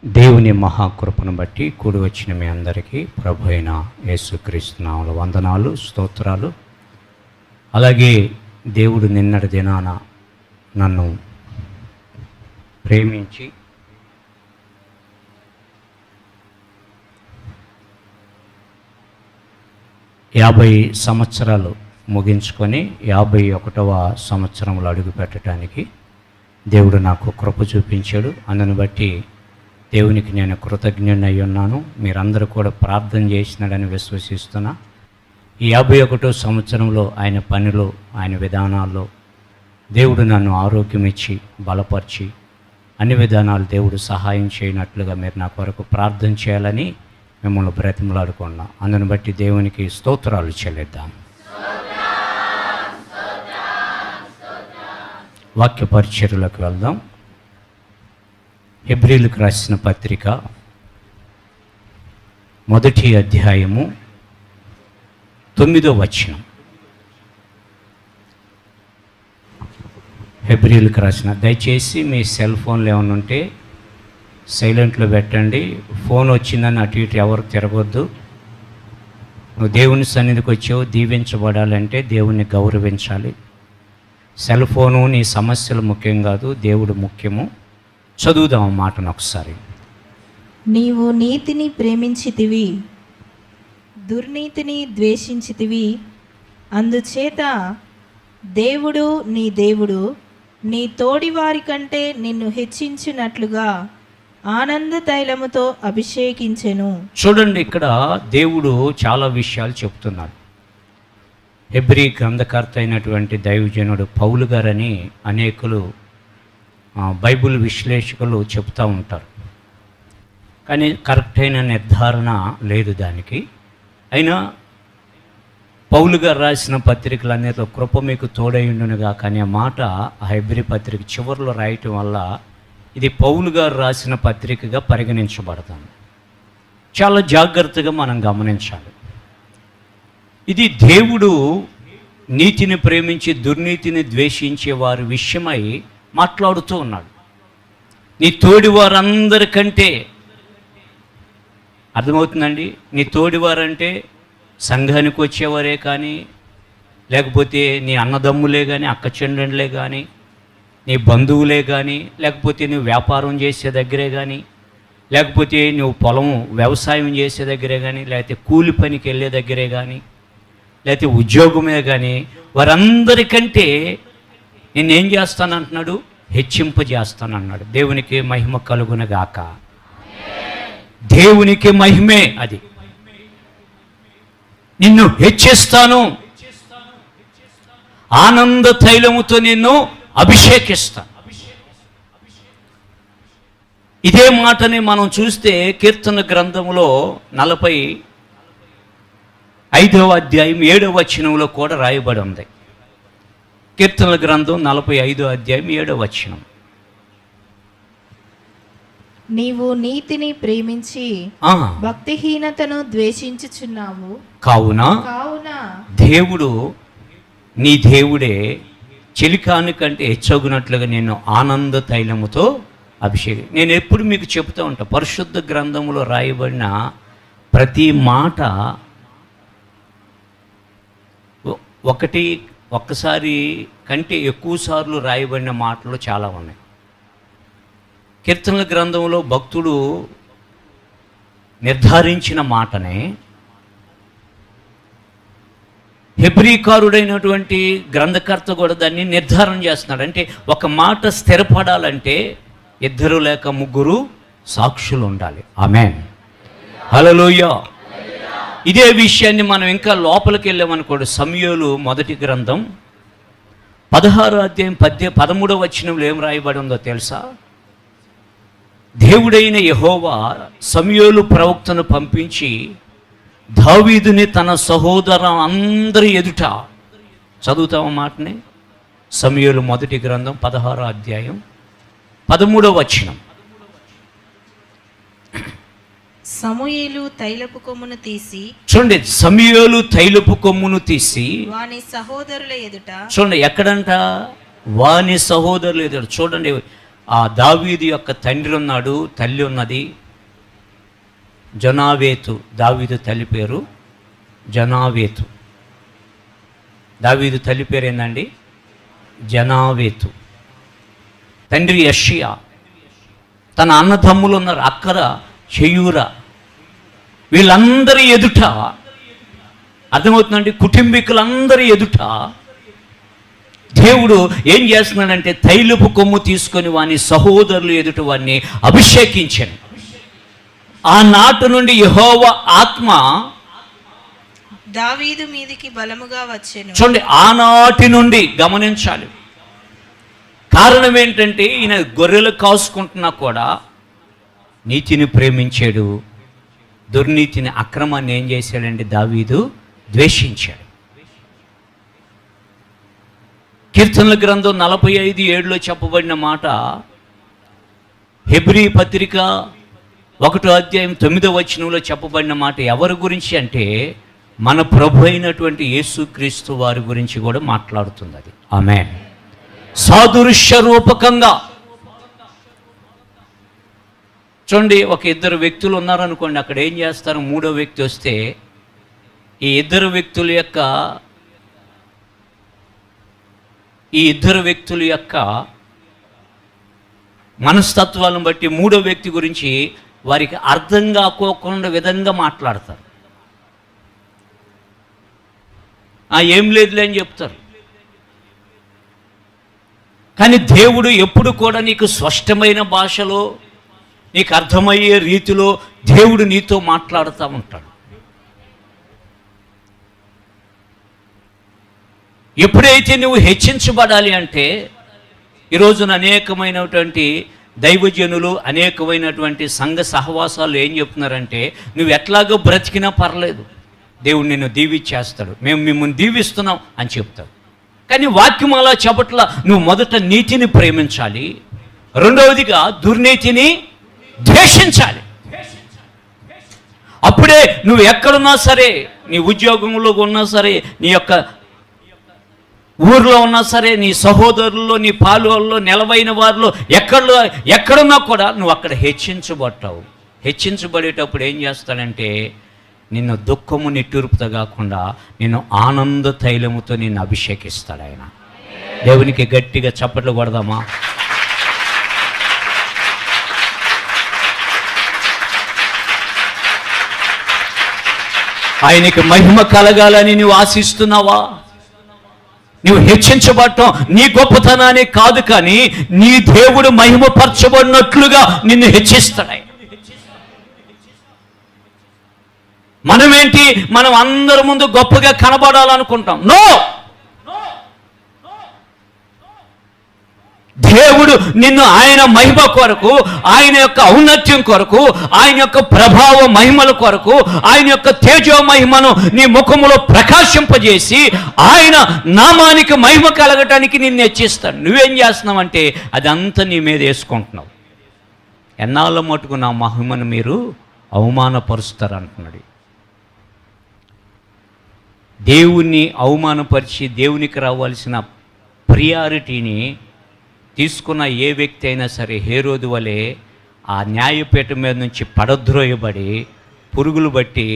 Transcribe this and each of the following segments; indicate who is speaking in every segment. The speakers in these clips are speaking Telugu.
Speaker 1: దేవుని మహాకృపను బట్టి కూడి వచ్చిన మీ అందరికీ ప్రభు అయిన యేసుక్రీస్తు నామములో వందనాలు, స్తోత్రాలు. అలాగే దేవుడు నిన్నటి దినాన నన్ను ప్రేమించి యాభై సంవత్సరాలు ముగించుకొని 51వ సంవత్సరంలో అడుగు పెట్టడానికి దేవుడు నాకు కృప చూపించాడు. అందుని బట్టి దేవునికి నేను కృతజ్ఞుడై ఉన్నాను. మీరందరూ కూడా ప్రార్థన చేసినాడని విశ్వసిస్తున్నా. ఈ 51వ సంవత్సరంలో ఆయన పనిలో, ఆయన విధానాల్లో దేవుడు నన్ను ఆరోగ్యం ఇచ్చి బలపరిచి అన్ని విధానాలు దేవుడు సహాయం చేయనట్లుగా మీరు నా కొరకు ప్రార్థన చేయాలని మిమ్మల్ని బ్రతిమలాడుకున్నా. అందుని బట్టి దేవునికి స్తోత్రాలు చెల్లిద్దాం. వాక్య పరిచర్యలకు వెళ్దాం. హెబ్రీలకు రాసిన పత్రిక 1వ అధ్యాయము 9వ వచనం. హెబ్రీలకు రాసిన, దయచేసి మీ సెల్ ఫోన్లు ఏమైనా ఉంటే సైలెంట్లో పెట్టండి. ఫోన్ వచ్చిందని అటు ఇటు ఎవరు తిరగొద్దు. నువ్వు దేవుని సన్నిధికి వచ్చావు, దీవించబడాలంటే దేవుణ్ణి గౌరవించాలి. సెల్ ఫోను నీ సమస్యలు ముఖ్యం కాదు, దేవుడు ముఖ్యము. చదువుదాం మాటను ఒకసారి.
Speaker 2: నీవు నీతిని ప్రేమించితివి, దుర్నీతిని ద్వేషించితివి. అందుచేత దేవుడు నీ తోడివారి కంటే నిన్ను హెచ్చించినట్లుగా ఆనంద తైలముతో అభిషేకించెను.
Speaker 1: చూడండి, ఇక్కడ దేవుడు చాలా విషయాలు చెప్తున్నాడు. హెబ్రీ గ్రంథకర్త అయినటువంటి దైవజనుడు పౌలు గారని అనేకులు బైబిల్ విశ్లేషకులు చెప్తూ ఉంటారు. కానీ కరెక్ట్ అయిన నిర్ధారణ లేదు దానికి. అయినా పౌలు గారు రాసిన పత్రికలన్నిటిలో కృప మీకు తోడైండునుగా కానీ ఆ మాట ఆ హెబ్రీ పత్రిక చివరిలో రాయటం వల్ల ఇది పౌలు గారు రాసిన పత్రికగా పరిగణించబడతాను. చాలా జాగ్రత్తగా మనం గమనించాలి. ఇది దేవుడు నీతిని ప్రేమించి దుర్నీతిని ద్వేషించే వారి విషయమై మాట్లాడుతూ ఉన్నాడు. నీ తోడి వారందరికంటే, అర్థమవుతుందండి, నీ తోడివారంటే సంఘానికి వచ్చేవారే కానీ, లేకపోతే నీ అన్నదమ్ములే కానీ, అక్క చెల్లెళ్ళే కానీ, నీ బంధువులే కానీ, లేకపోతే నువ్వు వ్యాపారం చేసే దగ్గరే కానీ, లేకపోతే నువ్వు పొలం వ్యవసాయం చేసే దగ్గరే కానీ, లేకపోతే కూలి పనికి వెళ్ళే దగ్గరే కానీ, లేకపోతే ఉద్యోగమే కానీ, వారందరికంటే నేనేం చేస్తానంటున్నాడు? హెచ్చింపజేస్తానన్నాడు. దేవునికి మహిమ కలుగునగాక. దేవునికి మహిమే అది. నిన్ను హెచ్చిస్తాను, ఆనంద తైలముతో నిన్ను అభిషేకిస్తాను. ఇదే మాటని మనం చూస్తే కీర్తన గ్రంథంలో 45వ అధ్యాయం 7వ వచనంలో కూడా రాయబడి ఉంది. కీర్తనల గ్రంథం 45వ అధ్యాయం 7వ వచనం.
Speaker 2: నీవు నీతిని ప్రేమించి భక్తిహీనతను ద్వేషించుచున్నావు.
Speaker 1: కావున దేవుడు నీ దేవుడే చెలికాని కంటే హెచ్చగునట్లుగా నేను ఆనంద తైలముతో అభిషేకం. నేను ఎప్పుడు మీకు చెబుతూ ఉంటా, పరిశుద్ధ గ్రంథంలో రాయబడిన ప్రతి మాట ఒక్కసారి కంటే ఎక్కువ సార్లు రాయబడిన మాటలు చాలా ఉన్నాయి. కీర్తనల గ్రంథంలో భక్తుడు నిర్ధారించిన మాటనే హెబ్రీకారుడైనటువంటి గ్రంథకర్త కూడా దాన్ని నిర్ధారణ చేస్తున్నాడు. అంటే ఒక మాట స్థిరపడాలంటే 2 లేక 3 సాక్షులు ఉండాలి. ఆమేన్, హల్లెలూయా. ఇదే విషయాన్ని మనం ఇంకా లోపలికి వెళ్ళామనుకోండి, సమూయేలు మొదటి గ్రంథం 16వ అధ్యాయం 13వ వచనంలో ఏం రాయబడి ఉందో తెలుసా? దేవుడైన యెహోవా సమూయేలు ప్రవక్తను పంపించి దావీదుని తన సహోదరు అందరి ఎదుట, చదువుతాం మాటని, సమూయేలు మొదటి గ్రంథం 16వ అధ్యాయం 13వ వచనం.
Speaker 2: సమూయేలు తైలపు కొమ్మును తీసి,
Speaker 1: చూడండి, సమూయేలు తైలపు కొమ్మును తీసి
Speaker 2: వాని సహోదరుల ఎదుట,
Speaker 1: చూడండి ఎక్కడంట, వాని సహోదరులు ఎదుట. చూడండి, ఆ దావీదు యొక్క తండ్రి ఉన్నాడు, తల్లి ఉన్నది, జొనావేతు. దావీదు తల్లి పేరు జొనావేతు. దావీదు తల్లి పేరు ఏందండి? జొనావేతు. తండ్రి యెషయా. తన అన్నదమ్ములు ఉన్నారు, అక్కర, షెయూర. వీళ్ళందరి ఎదుట, అర్థమవుతుందండి, కుటుంబీకులందరి ఎదుట దేవుడు ఏం చేస్తున్నాడంటే తైలపు కొమ్ము తీసుకొని వాని సహోదరులు ఎదుట వాడిని అభిషేకించాను. ఆనాటి నుండి యెహోవా ఆత్మ
Speaker 2: దావీదు మీదికి బలముగా వచ్చెను.
Speaker 1: చూడండి, ఆనాటి నుండి గమనించాలి. కారణం ఏంటంటే ఈయన గొర్రెలు కాసుకుంటున్నా కూడా నీతిని ప్రేమించాడు, దుర్నీతిని, అక్రమాన్ని ఏం చేశాడంటే దావీదు ద్వేషించాడు. కీర్తనల గ్రంథం 45:7 చెప్పబడిన మాట, హెబ్రీ పత్రిక 1:9 చెప్పబడిన మాట ఎవరి గురించి అంటే మన ప్రభు అయినటువంటి యేసుక్రీస్తు వారి గురించి కూడా మాట్లాడుతుంది. అది ఆమేన్. సాదృశ్య రూపకంగా చూడండి, ఒక ఇద్దరు వ్యక్తులు ఉన్నారనుకోండి, అక్కడ ఏం చేస్తారు, మూడో వ్యక్తి వస్తే ఈ ఇద్దరు వ్యక్తుల యొక్క మనస్తత్వాలను బట్టి మూడో వ్యక్తి గురించి వారికి అర్థం కాకోకుండా విధంగా మాట్లాడతారు. ఏం లేదులే అని చెప్తారు. కానీ దేవుడు ఎప్పుడు కూడా నీకు స్పష్టమైన భాషలో, నీకు అర్థమయ్యే రీతిలో దేవుడు నీతో మాట్లాడుతూ ఉంటాడు. ఎప్పుడైతే నువ్వు హెచ్చించబడాలి అంటే, ఈరోజున అనేకమైనటువంటి దైవజనులు, అనేకమైనటువంటి సంఘ సహవాసాలు ఏం చెప్తున్నారంటే, నువ్వు ఎట్లాగో బ్రతికినా పర్లేదు, దేవుడు నిన్ను దీవిచ్చేస్తాడు, మేము మిమ్మల్ని దీవిస్తున్నాం అని చెప్తాడు. కానీ వాక్యం అలా చెప్పట్లా. నువ్వు మొదట నీతిని ప్రేమించాలి, రెండవదిగా దుర్నీతిని ద్వేషించాలి. అప్పుడే నువ్వు ఎక్కడున్నా సరే, నీ ఉద్యోగంలో ఉన్నా సరే, నీ యొక్క ఊర్లో ఉన్నా సరే, నీ సహోదరుల్లో, నీ పాలుల్లో, నిలవైన వారిలో ఎక్కడున్నా కూడా నువ్వు అక్కడ హెచ్చించబడతావు. హెచ్చించబడేటప్పుడు ఏం చేస్తాడంటే నిన్ను దుఃఖము నిట్టూర్పుతో కాకుండా నిన్ను ఆనంద తైలముతో నిన్ను అభిషేకిస్తాడు ఆయన. దేవునికి గట్టిగా చప్పట్లు కొడదామా? ఆయనకి మహిమ కలగాలని నువ్వు ఆశిస్తున్నావా? నువ్వు హెచ్చించబడటం నీ గొప్పతనాన్ని కాదు, కానీ నీ దేవుడు మహిమపరచబడినట్లుగా నిన్ను హెచ్చిస్తాడు. మనమేంటి, మనం అందరి ముందు గొప్పగా కనబడాలనుకుంటాం. నో, దేవుడు నిన్ను ఆయన మహిమ కొరకు, ఆయన యొక్క ఔన్నత్యం కొరకు, ఆయన యొక్క ప్రభావ మహిమల కొరకు, ఆయన యొక్క తేజో మహిమను నీ ముఖములో ప్రకాశింపజేసి ఆయన నామానికి మహిమ కలగటానికి నిన్ను హెచ్చిస్తాడు. నువ్వేం చేస్తున్నావంటే అదంతా నీ మీద వేసుకుంటున్నావు. ఎన్నాళ్ళ మటుకు నా మహిమను మీరు అవమానపరుస్తారు అంటున్నాడు. దేవుణ్ణి అవమానపరిచి దేవునికి రావాల్సిన ప్రియారిటీని తీసుకున్న ఏ వ్యక్తి అయినా సరే హేరోదు వలె ఆ న్యాయపీఠం మీద నుంచి పడద్రోయబడి పురుగులు బట్టి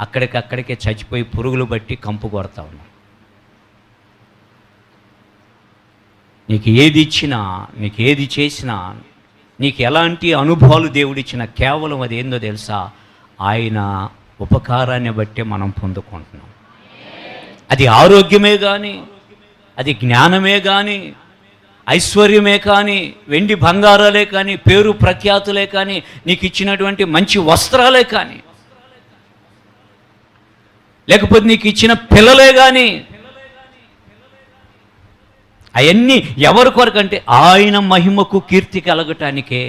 Speaker 1: అక్కడికక్కడికే చచ్చిపోయి పురుగులు బట్టి కంపు కొడతా ఉన్నాం. నీకు ఏది ఇచ్చినా, నీకు ఏది చేసినా, నీకు ఎలాంటి అనుభవాలు దేవుడిచ్చినా కేవలం అది ఏందో తెలుసా, ఆయన ఉపకారాన్ని బట్టే మనం పొందుకుంటున్నాం. అది ఆరోగ్యమే కానీ, అది జ్ఞానమే కానీ, ఐశ్వర్యమే కానీ, వెండి బంగారాలే కానీ, పేరు ప్రఖ్యాతులే కానీ, నీకు ఇచ్చినటువంటి మంచి వస్త్రాలే కానీ, లేకపోతే నీకు ఇచ్చిన పిల్లలే కానీ, అవన్నీ ఎవరి కొరకంటే ఆయన మహిమకు కీర్తి కలగటానికే.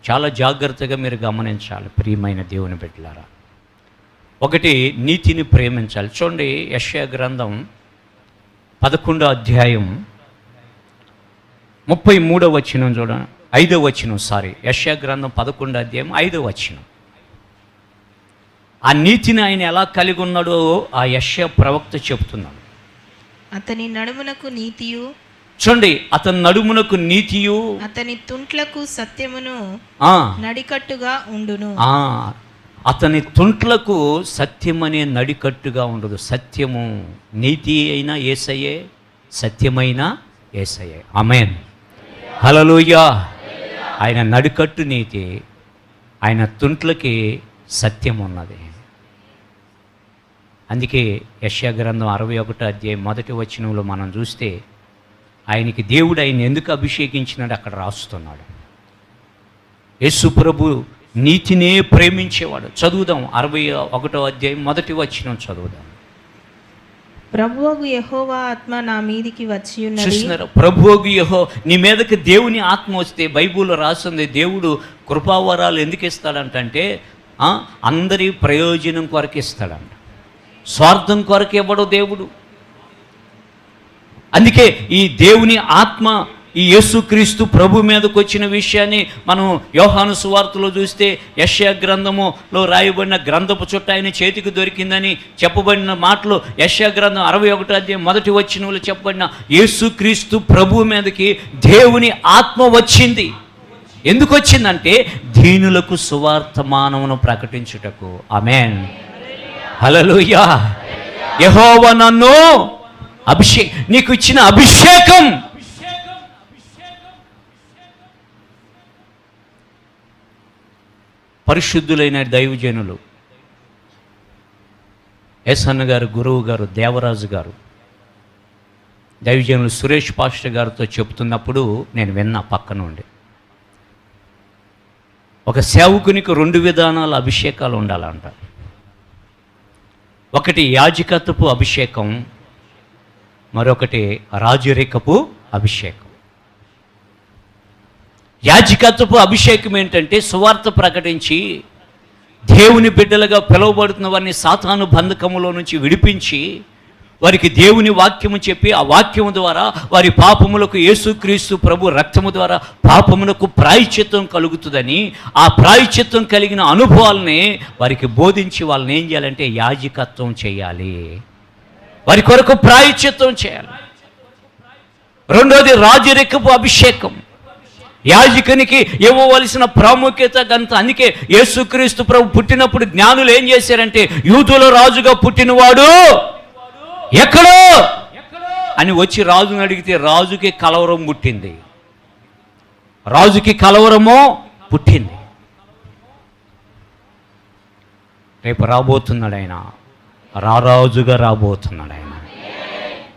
Speaker 1: చాలా జాగ్రత్తగా మీరు గమనించాలి ప్రియమైన దేవుని బిడ్డలారా. ఒకటి, నీతిని ప్రేమించాలి. చూడండి, యెషయా గ్రంథం 11వ అధ్యాయం 33వ వచనం చూడండి, 5వ వచనం, యెషయా గ్రంథం 11వ అధ్యాయం 5వ వచనం. ఆ నీతిని ఆయన ఎలా కలిగి ఉన్నాడో ఆ యెషయా ప్రవక్త చెప్తున్నాడు.
Speaker 2: అతని నడుమునకు నీతియు.
Speaker 1: చూడండి, అతని నడుమునకు నీతియు
Speaker 2: అతని తుంట్లకు సత్యమును
Speaker 1: ఆ
Speaker 2: నడికట్టుగా ఉండును.
Speaker 1: అతని తుంట్లకు సత్యమనే నడికట్టుగా ఉండదు. సత్యము, నీతి అయినా యేసయ్యే, సత్యమైన యేసయ్యే. ఆమేన్, హల్లెలూయా. ఆయన నడికట్టు నీతి, ఆయన తుంట్లకి సత్యం ఉన్నది. అందుకే యెషయా గ్రంథం 61 అధ్యాయం 1 వచనంలో మనం చూస్తే ఆయనకి దేవుడు ఆయన ఎందుకు అభిషేకించినాడు అక్కడ రాస్తున్నాడు. యేసు ప్రభు నీతినే ప్రేమించేవాడు. చదువుదాం, 61 అధ్యాయం 1 వచనం చదువుదాం.
Speaker 2: ప్రభువగు యెహోవా ఆత్మ నా మీదికి వచ్చి ఉన్నది.
Speaker 1: చూస్తున్నారా, ప్రభువగు యెహోవా, నీ మీదకి దేవుని ఆత్మ వస్తే బైబిల్లో రాస్తుంది దేవుడు కృపావరాలు ఎందుకు ఇస్తాడంటే అందరి ప్రయోజనం కొరకు ఇస్తాడంట, స్వార్థం కొరకు ఇవ్వడు దేవుడు. అందుకే ఈ దేవుని ఆత్మ ఈ యేసుక్రీస్తు ప్రభు మీదకి వచ్చిన విషయాన్ని మనం యోహాను సువార్తలో చూస్తే యెషయా గ్రంథములో రాయబడిన గ్రంథపు చుట్ట ఆయన చేతికి దొరికిందని చెప్పబడిన మాటలు యెషయా గ్రంథం 61 అధ్యాయం 1 వచనంలో చెప్పబడిన యేసుక్రీస్తు ప్రభు మీదకి దేవుని ఆత్మ వచ్చింది. ఎందుకు వచ్చిందంటే దీనులకు సువార్తమానమును ప్రకటించుటకు. ఆమేన్, హల్లెలూయా. యెహోవా నన్ను నీకు ఇచ్చిన అభిషేకం పరిశుద్ధులైన దైవజనులు ఎస్ అన్న గారు, గురువు గారు, దేవరాజు గారు, దైవజనులు సురేష్ పాస్టర్ గారితో చెప్తున్నప్పుడు నేను విన్నా పక్క నుండి. ఒక సేవకునికి 2 విధానాల అభిషేకాలు ఉండాలంట. ఒకటి యాజకత్వపు అభిషేకం, మరొకటి రాజరికపు అభిషేకం. యాజకత్వపు అభిషేకం ఏంటంటే సువార్త ప్రకటించి దేవుని బిడ్డలుగా పిలువబడుతున్న వారిని సాతాను బంధకములో నుంచి విడిపించి వారికి దేవుని వాక్యము చెప్పి ఆ వాక్యము ద్వారా వారి పాపములకు యేసుక్రీస్తు ప్రభు రక్తము ద్వారా పాపములకు ప్రాయశ్చిత్తం కలుగుతుందని ఆ ప్రాయశ్చిత్తం కలిగిన అనుభవాలని వారికి బోధించి వాళ్ళని ఏం చేయాలంటే యాజకత్వం చేయాలి, వారి కొరకు ప్రాయశ్చిత్తం చేయాలి. రెండోది రాజరికపు అభిషేకం. యాజకునికి ఇవ్వవలసిన ప్రాముఖ్యత గంత. అందుకే యేసుక్రీస్తు ప్రభు పుట్టినప్పుడు జ్ఞానులు ఏం చేశారంటే యూదుల రాజుగా పుట్టినవాడు ఎక్కడో అని వచ్చి రాజుని అడిగితే రాజుకి కలవరం పుట్టింది, రాజుకి కలవరమో పుట్టింది. రేపు రాబోతున్నాడు ఆయన, రారాజుగా రాబోతున్నాడు ఆయన.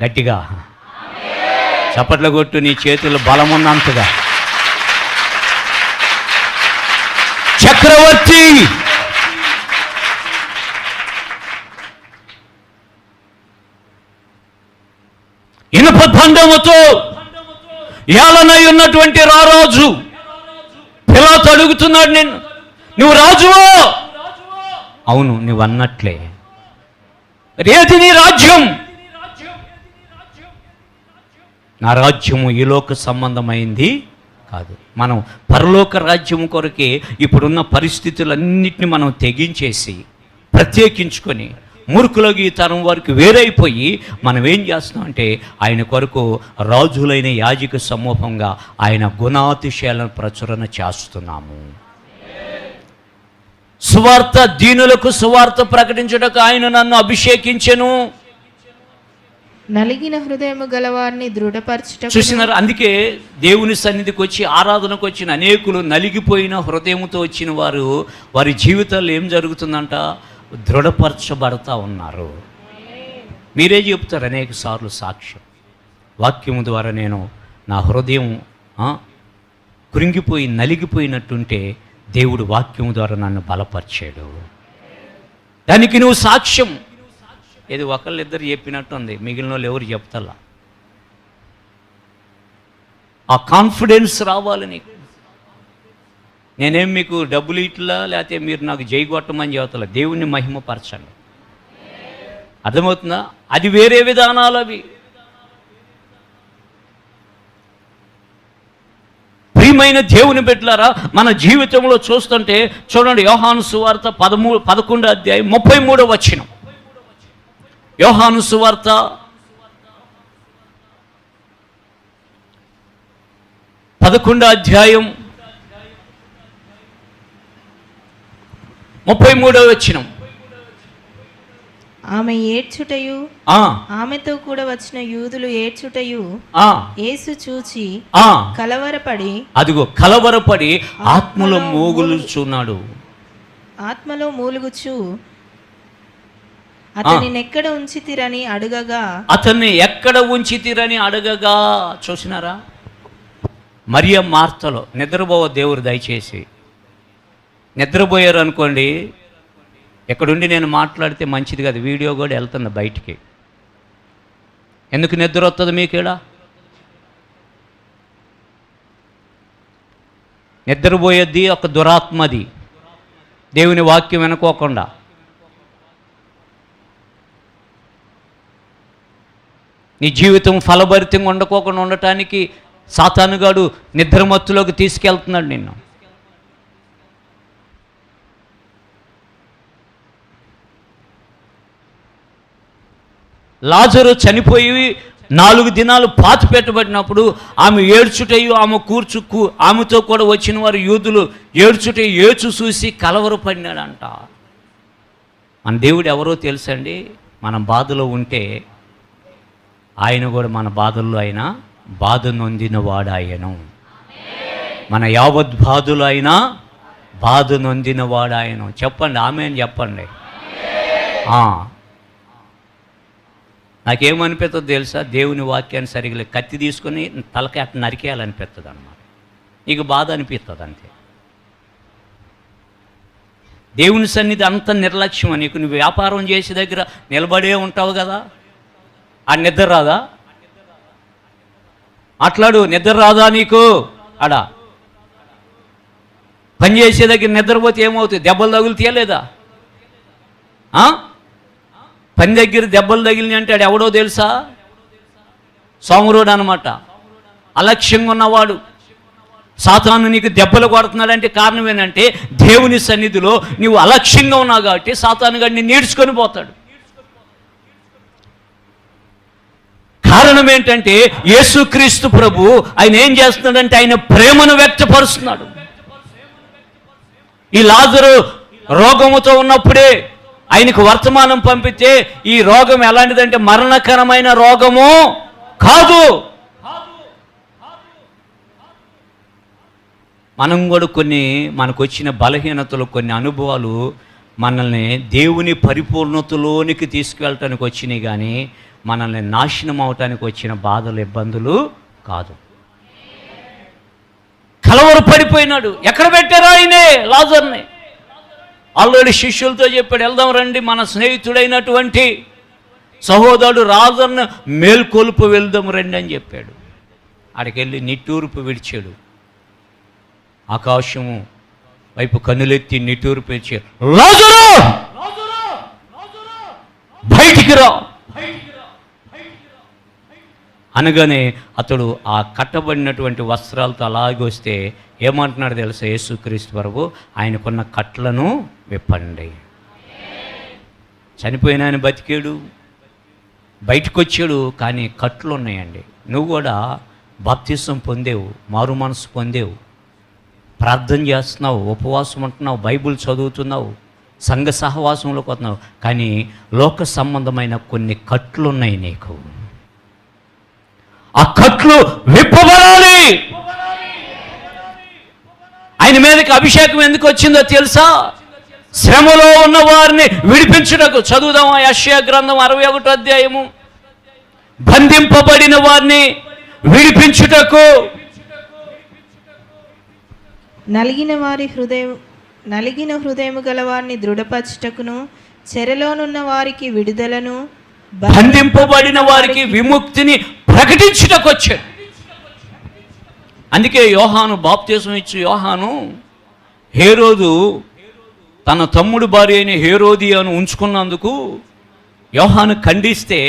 Speaker 1: గట్టిగా చప్పట్లు కొట్టు, నీ చేతులు బలమున్నంతగా. చక్రవర్తి, ఇనుప దండముతో ఏలనై ఉన్నటువంటి రారాజు పిలాతు అడుగుతున్నాడు, నువ్వు రాజువో? అవును, నువ్వు అన్నట్లే. ఏది నీ రాజ్యం? నా రాజ్యము ఈ లోక సంబంధమైంది కాదు. మనం పరలోక రాజ్యం కొరకే ఇప్పుడున్న పరిస్థితులన్నిటిని మనం తెగించేసి ప్రత్యేకించుకొని మూర్ఖులకి ఈ తరం వారికి వేరైపోయి మనం ఏం చేస్తున్నాం అంటే ఆయన కొరకు రాజులైన యాజక సమూహంగా ఆయన గుణాతిశయాలను ప్రచురణ చేస్తున్నాము. సువార్త, దీనులకు సువార్త ప్రకటించుటకు ఆయన నన్ను అభిషేకించెను.
Speaker 2: నలిగిన హృదయము గలవారిని దృఢపరచుటకు.
Speaker 1: చూసినారు, అందుకే దేవుని సన్నిధికి వచ్చి ఆరాధనకు వచ్చిన అనేకులు నలిగిపోయిన హృదయంతో వచ్చిన వారు వారి జీవితాల్లో ఏం జరుగుతుందంట, దృఢపరచబడతా ఉన్నారు. మీరే చెప్తారు అనేక సార్లు సాక్ష్యం. వాక్యము ద్వారా నేను నా హృదయం కృంగిపోయి నలిగిపోయినట్టుంటే దేవుడు వాక్యము ద్వారా నన్ను బలపరిచాడు. దానికి నువ్వు సాక్ష్యం. ఇది ఒకళ్ళిద్దరు చెప్పినట్టుంది, మిగిలిన వాళ్ళు ఎవరు చెప్తలా. ఆ కాన్ఫిడెన్స్ రావాలి నీకు. నేనేం మీకు డబ్బులు ఇట్లా లేకపోతే మీరు నాకు జై కొట్టమని చెబుతలే. దేవుణ్ణి మహిమపరచండి. అర్థమవుతుందా? అది వేరే విధానాలు అవి. ప్రియమైన దేవుని బిడ్డలారా, మన జీవితంలో చూస్తుంటే చూడండి, యోహాను సువార్త 11 అధ్యాయం 33వ వచనం. యోహాను సువార్త 11వ అధ్యాయం 33వ వచనం.
Speaker 2: ఆమె ఏడ్చుటయు ఆమెతో కూడా వచ్చిన యూదులు ఏడ్చుటయు యేసు చూచి కలవరపడి,
Speaker 1: అదిగో కలవరపడి ఆత్మలో మూలుగుచున్నాడు.
Speaker 2: ఆత్మలో మూలుగుచు అతన్ని ఎక్కడ ఉంచితిరని అడగగా,
Speaker 1: అతన్ని ఎక్కడ ఉంచితిరని అడగగా. చూసినారా? మరియ మార్తలో నిద్రపోవ దేవుడు దయచేసి. నిద్రపోయారు అనుకోండి, ఎక్కడుండి నేను మాట్లాడితే మంచిది కాదు, వీడియో కూడా వెళ్తుంది బయటికి. ఎందుకు నిద్ర వస్తుంది మీకేడా? నిద్రపోయేది ఒక దురాత్మది, దేవుని వాక్యం వినుకోకుండా. నీ జీవితం ఫలభరితంగా ఉండకోకుండా ఉండటానికి సాతానుగాడు నిద్రమత్తులోకి తీసుకెళ్తున్నాడు నిన్ను. లాజరు చనిపోయి 4 దినాలు పాతి పెట్టబడినప్పుడు ఆమె ఏడ్చుటయు ఆమెతో కూడా వచ్చిన వారు యూదులు ఏడ్చుటయు ఏడ్చు చూసి కలవరపడినాడంట. మన దేవుడు ఎవరో తెలుసండి? మనం బాధలో ఉంటే ఆయన కూడా మన బాధల్లో ఆయన బాధ నొందినవాడు ఆయను. మన యావత్ బాధలు అయినా బాధ నొందినవాడు ఆయన. చెప్పండి ఆమెన్ చెప్పండి. నాకేమనిపిస్తుంది తెలుసా? దేవుని వాక్యాన్ని సరిగ్గా కత్తి తీసుకొని తలకి అట్లా నరికేయాలనిపిస్తుంది అన్నమాట. నీకు బాధ అనిపిస్తుంది అంతే. దేవుని సన్నిధి అంత నిర్లక్ష్యం. నీకు నువ్వు వ్యాపారం చేసే దగ్గర నిలబడే ఉంటావు కదా, ఆ నిద్ర రాదా? మాట్లాడు, నిద్ర రాదా నీకు? ఆడా పని చేసే దగ్గర నిద్రపోతే ఏమవుతుంది? దెబ్బలు తగులుతాయా లేదా? పని దగ్గర దెబ్బలు తగిలినాయి అంటే ఆడు ఎవడో తెలుసా? సోమరుడు అనమాట. అలక్ష్యంగా ఉన్నవాడు. సాతాను నీకు దెబ్బలు కొడుతున్నాడంటే కారణం ఏంటంటే దేవుని సన్నిధిలో నీవు అలక్ష్యంగా ఉన్నావు కాబట్టి సాతాను గాడిని నీడ్చుకొని పోతాడు. కారణం ఏంటంటే యేసుక్రీస్తు ప్రభు ఆయన ఏం చేస్తున్నాడంటే ఆయన ప్రేమను వ్యక్తపరుస్తున్నాడు. ఈ లాజరు రోగముతో ఉన్నప్పుడే ఆయనకు వర్తమానం పంపితే ఈ రోగం ఎలాంటిదంటే మరణకరమైన రోగము కాదు. మనం కూడా మనకు వచ్చిన బలహీనతలు, కొన్ని అనుభవాలు మనల్ని దేవుని పరిపూర్ణతలోనికి తీసుకువెళ్ళటానికి వచ్చినాయి, కానీ మనల్ని నాశనం అవటానికి వచ్చిన బాధలు, ఇబ్బందులు కాదు. కలవరపడిపోయినాడు. ఎక్కడ పెట్టారు ఆయనే? లాజర్ని. ఆల్రెడీ శిష్యులతో చెప్పాడు, వెళ్దాం రండి, మన స్నేహితుడైనటువంటి సహోదరుడు లాజర్ను మేల్కొలుపు వెళ్దాం రండి అని చెప్పాడు. ఆడికెళ్ళి నిట్టూర్పు విడిచాడు. ఆకాశము వైపు కన్నులెత్తి నిట్టూర్పు విడిచాడు, లాజరు బయటికి రా అనగానే అతడు ఆ కట్టబడినటువంటి వస్త్రాలతో అలాగే వస్తే ఏమంటున్నాడు తెలుసా? యేసుక్రీస్తు ప్రభు ఆయనకున్న కట్లను విప్పండి. చనిపోయిన ఆయన బతికాడు, బయటకు వచ్చాడు, కానీ కట్లు ఉన్నాయండి. నువ్వు కూడా బాప్తిసం పొందేవు, మారు మనసు పొందేవు, ప్రార్థన చేస్తున్నావు, ఉపవాసం ఉంటున్నావు, బైబిల్ చదువుతున్నావు, సంఘ సహవాసంలోకి వస్తున్నావు, కానీ లోక సంబంధమైన కొన్ని కట్లు ఉన్నాయి నీకు. ఆ కట్లు విప్పబడాలి. ఆయన మీదకి అభిషేకం ఎందుకు వచ్చిందో తెలుసా? శ్రమలో ఉన్న వారిని విడిపించుటకు. చదువుదాం యెషయా గ్రంథం 61వ అధ్యాయము. బంధింపబడిన వారిని విడిపించుటకు,
Speaker 2: నలిగిన హృదయము గల వారిని దృఢపరచుటకును, చెరలోనున్న వారికి విడుదలను,
Speaker 1: బంధింపబడిన వారికి విముక్తిని ప్రకటించుటకు వచ్చాడు. అందుకే యోహాను బాప్తిసం ఇచ్చి యోహాను హేరోదు తన తమ్ముడు భార్య అయిన హేరోదియాను ఉంచుకున్నందుకు యోహాను ఖండిస్తే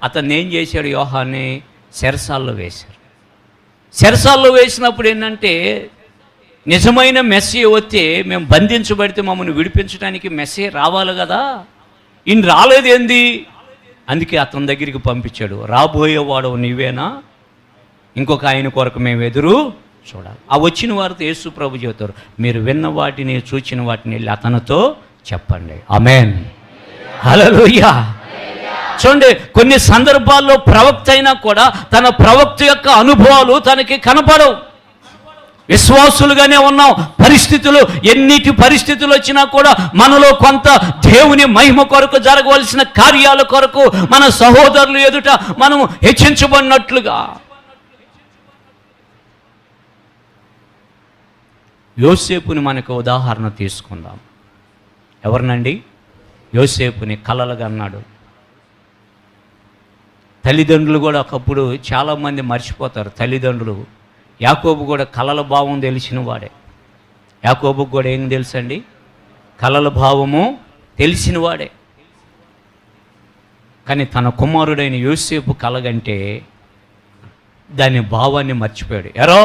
Speaker 1: అతన్ని ఏం చేశాడు? యోహాన్ని చెరసాల్లో వేశారు. చెరసాల్లో వేసినప్పుడు ఏంటంటే నిజమైన మెస్సీ వస్తే మేము బంధించబడితే మమ్మల్ని విడిపించడానికి మెస్సీ రావాలి కదా, ఈయన రాలేదేంది? అందుకే అతని దగ్గరికి పంపించాడు. రాబోయేవాడు నీవేనా? ఇంకొక ఆయన కొరకు మేము ఎదురు చూడాలి. ఆ వచ్చిన వారితో యేసు ప్రభు చెబుతారు, మీరు విన్న వాటిని చూచిన వాటిని వెళ్ళి అతనితో చెప్పండి. ఆమేన్, హల్లెలూయా. చూడండి, కొన్ని సందర్భాల్లో ప్రవక్త అయినా కూడా తన ప్రవక్త యొక్క అనుభవాలు తనకి కనపడవు. విశ్వాసులుగానే ఉన్నాం. ఎన్నిటి పరిస్థితులు వచ్చినా కూడా మనలో కొంత దేవుని మహిమ కొరకు జరగవలసిన కార్యాల కొరకు మన సహోదరులు ఎదుట మనం హెచ్చించబడినట్లుగా. యోసేపుని మనకు ఉదాహరణ తీసుకుందాం. ఎవరినండి? యోసేపుని కలలుగా అన్నాడు. తల్లిదండ్రులు కూడా ఒకప్పుడు చాలామంది మర్చిపోతారు. తల్లిదండ్రులు, యాకోబు కూడా కలల భావం తెలిసిన వాడే. యాకోబుకు కూడా ఏం తెలుసండి? కలల భావము తెలిసిన వాడే. కానీ తన కుమారుడైన యోసేపు కలగంటే దాని భావాన్ని మర్చిపోయాడు. ఎరో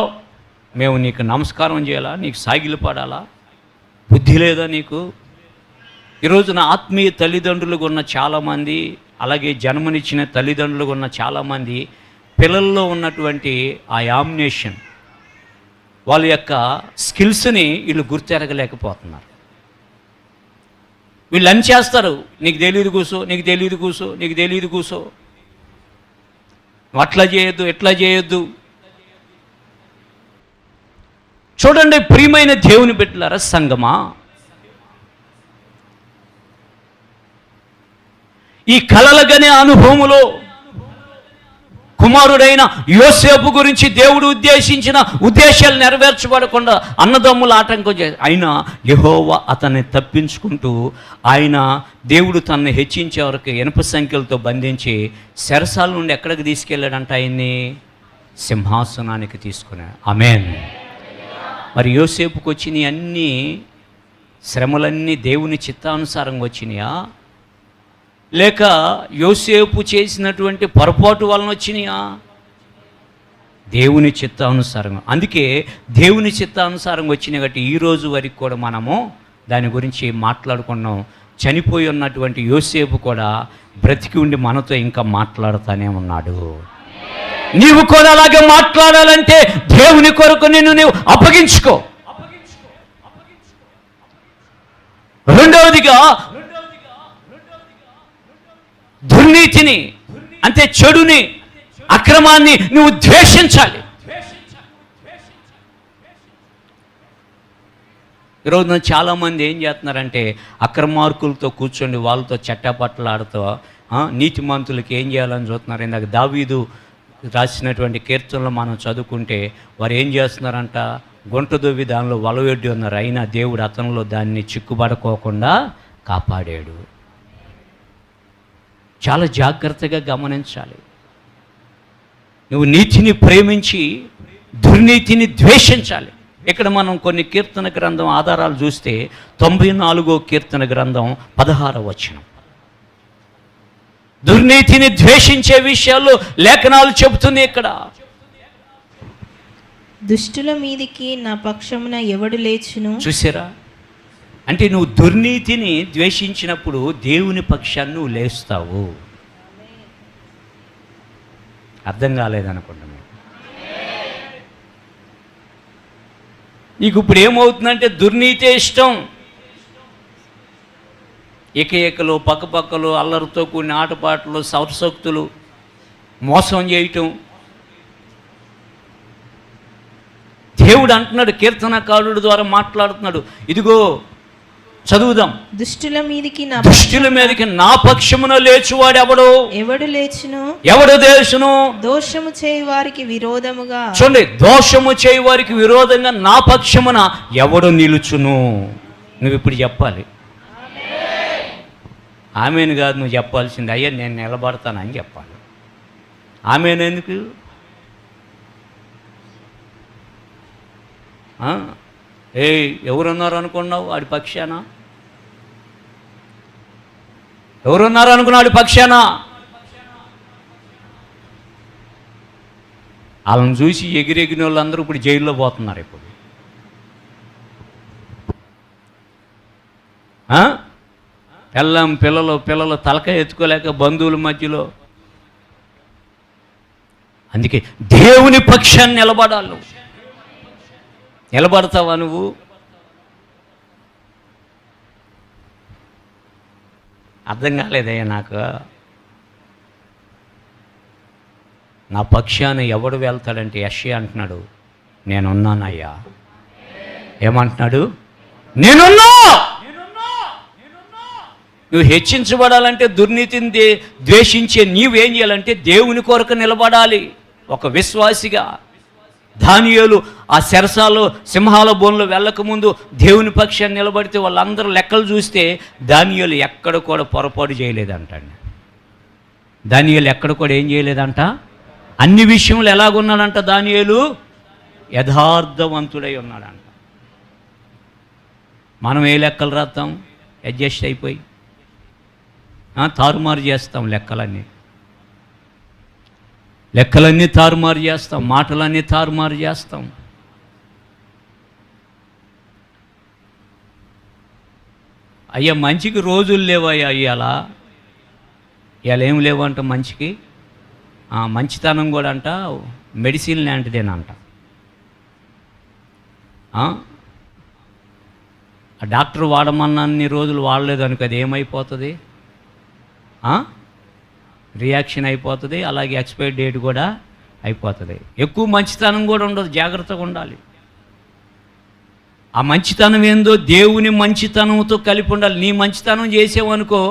Speaker 1: మేము నీకు నమస్కారం చేయాలా, నీకు సాగిలు పడాలా, బుద్ధి లేదా నీకు? ఈరోజున ఆత్మీయ తల్లిదండ్రులుగా ఉన్న చాలామంది, అలాగే జన్మనిచ్చిన తల్లిదండ్రులుగా ఉన్న చాలామంది పిల్లల్లో ఉన్నటువంటి ఆ యామినేషన్, వాళ్ళ యొక్క స్కిల్స్ని వీళ్ళు గుర్తెరగలేకపోతున్నారు. వీళ్ళు అని చేస్తారు, నీకు తెలియదు కూసో, నీకు తెలియదు కూసో, నీకు తెలియదు కూసో, అట్లా చేయొద్దు, ఎట్లా చేయొద్దు. చూడండి ప్రియమైన దేవుని బిడ్డలారా, సంగమా, ఈ కలలుగనే అనుభవములో కుమారుడైన యోసేపు గురించి దేవుడు ఉద్దేశించిన ఉద్దేశాలు నెరవేర్చబడకుండా అన్నదమ్ముల ఆటంకం చేసి అయినా యెహోవా అతన్ని తప్పించుకుంటూ దేవుడు తనని హెచ్చించే వరకు ఇనుప సంఖ్యలతో బంధించి చెరసాల నుండి ఎక్కడికి తీసుకెళ్ళాడంట? ఆయన్ని సింహాసనానికి తీసుకున్నాడు. ఆమేన్. మరి యోసేపుకు వచ్చిన అన్ని శ్రమలన్నీ దేవుని చిత్తానుసారంగా వచ్చినాయా, లేక యోసేపు చేసినటువంటి పొరపాటు వలన వచ్చినాయా? దేవుని చిత్తానుసారంగా. అందుకే దేవుని చిత్తానుసారంగా వచ్చినాయి కాబట్టి ఈరోజు వరకు కూడా మనము దాని గురించి మాట్లాడుకున్నాం. చనిపోయి ఉన్నటువంటి యోసేపు కూడా బ్రతికి ఉండి మనతో ఇంకా మాట్లాడుతూనే ఉన్నాడు. నీవు కూడా అలాగే మాట్లాడాలంటే దేవుని కొరకు నిన్ను నీవు అప్పగించుకో. రెండవదిగా దుర్నీతిని, అంటే చెడుని, అక్రమాన్ని నువ్వు ద్వేషించాలి. ఈరోజు చాలామంది ఏం చేస్తున్నారంటే అక్రమార్కులతో కూర్చొని వాళ్ళతో చట్టపట్టలాడుతూ నీతిమంతులకి ఏం చేయాలని చూస్తున్నారు. ఇందాక దావీదు రాసినటువంటి కీర్తనలు మనం చదువుకుంటే వారు ఏం చేస్తున్నారంట? గుంట దొవ్వి దానిలో వలవెడ్డి ఉన్నారు. అయినా దేవుడు అతనిలో దాన్ని చిక్కుబడుకోకుండా కాపాడాడు. చాలా జాగ్రత్తగా గమనించాలి. నువ్వు నీతిని ప్రేమించి దుర్నీతిని ద్వేషించాలి. ఇక్కడ మనం కొన్ని కీర్తన గ్రంథం ఆధారాలు చూస్తే 94వ కీర్తన గ్రంథం 16వ వచనం. దుర్నీతిని ద్వేషించే విషయాలు లేఖనాలు చెబుతుంది. ఇక్కడ
Speaker 2: దుష్టుల మీదికి నా పక్షమున ఎవడు లేచును?
Speaker 1: చూసారా? అంటే నువ్వు దుర్నీతిని ద్వేషించినప్పుడు దేవుని పక్షాన్ని నువ్వు లేస్తావు. అర్థం కాలేదనుకుంటా. నీకు ఇప్పుడు ఏమవుతుందంటే దుర్నీతే ఇష్టం. ఏకలు పక్కపక్కలు, అల్లరితో కూడిన ఆటపాటలు, సౌరశక్తులు, మోసం చేయటం. దేవుడు అంటున్నాడు, కీర్తనకారుడు ద్వారా మాట్లాడుతున్నాడు. ఇదిగో చదువుదాం.
Speaker 2: దుష్టుల మీదకి
Speaker 1: నా పక్షమున లేచువాడు
Speaker 2: ఎవడు లేచును?
Speaker 1: ఎవడు లేచును?
Speaker 2: దోషము చేయి వారికి విరోధముగా.
Speaker 1: చూడండి, దోషము చేయి వారికి విరోధంగా నా పక్షమున ఎవడు నిలుచును? నువ్వు ఇప్పుడు చెప్పాలి. ఆమెను కాదు నువ్వు చెప్పాల్సింది, అయ్యా నేను నిలబడతానని చెప్పాలి. ఆమెను ఎందుకు? ఎవరున్నారు అనుకున్నావు వాడి పక్షాన? ఎవరున్నారు అనుకున్నాడు పక్షాన? వాళ్ళని చూసి ఎగిరెగిన వాళ్ళందరూ ఇప్పుడు జైల్లో పోతున్నారు. ఇప్పుడు పిల్లలు తలకాయ ఎత్తుకోలేక బంధువుల మధ్యలో. అందుకే దేవుని పక్షాన్ని నిలబడాలి. నిలబడతావా నువ్వు? అర్థం కాలేదయ్యా నాకు. నా పక్షాన ఎవడు వెళ్తాడంటే యెషయా అంటున్నాడు, నేనున్నానయ్యా. ఏమంటున్నాడు? నేనున్నా. నువ్వు హెచ్చించబడాలంటే, దుర్నీతిని ద్వేషించే నీవేం చేయాలంటే దేవుని కొరకు నిలబడాలి ఒక విశ్వాసిగా. దానియేలు ఆ చెరసాలో సింహాల బోన్లో వెళ్ళకముందు దేవుని పక్షాన్ని నిలబడితే వాళ్ళందరూ లెక్కలు చూస్తే దానియేలు ఎక్కడ కూడా పొరపాటు చేయలేదంటండి. దానియేలు ఎక్కడ కూడా ఏం చేయలేదంట, అన్ని విషయంలో ఎలాగున్నాడంట దానియేలు? యథార్థవంతుడై ఉన్నాడంట. మనం ఏ లెక్కలు రాస్తాం? అడ్జస్ట్ అయిపోయి తారుమారు చేస్తాం. లెక్కలన్నీ తారుమారు చేస్తాం, మాటలన్నీ తారుమారు చేస్తాం. అయ్యా మంచికి రోజులు లేవయ్యా. ఇవాళ ఏం లేవంట మంచికి. మంచితనం కూడా అంట మెడిసిన్ లాంటిదేనంట. ఆ డాక్టర్ వాడమన్నన్ని రోజులు వాడలేదు అనుకో, అది ఏమైపోతుంది? రియాక్షన్ అయిపోతుంది, అలాగే ఎక్స్పైరీ డేట్ కూడా అయిపోతుంది. ఎక్కువ మంచితనం కూడా ఉండదు, జాగ్రత్తగా ఉండాలి. ఆ మంచితనం ఏందో దేవుని మంచితనంతో కలిపి ఉండాలి. నీ మంచితనం చేసేవనుకో,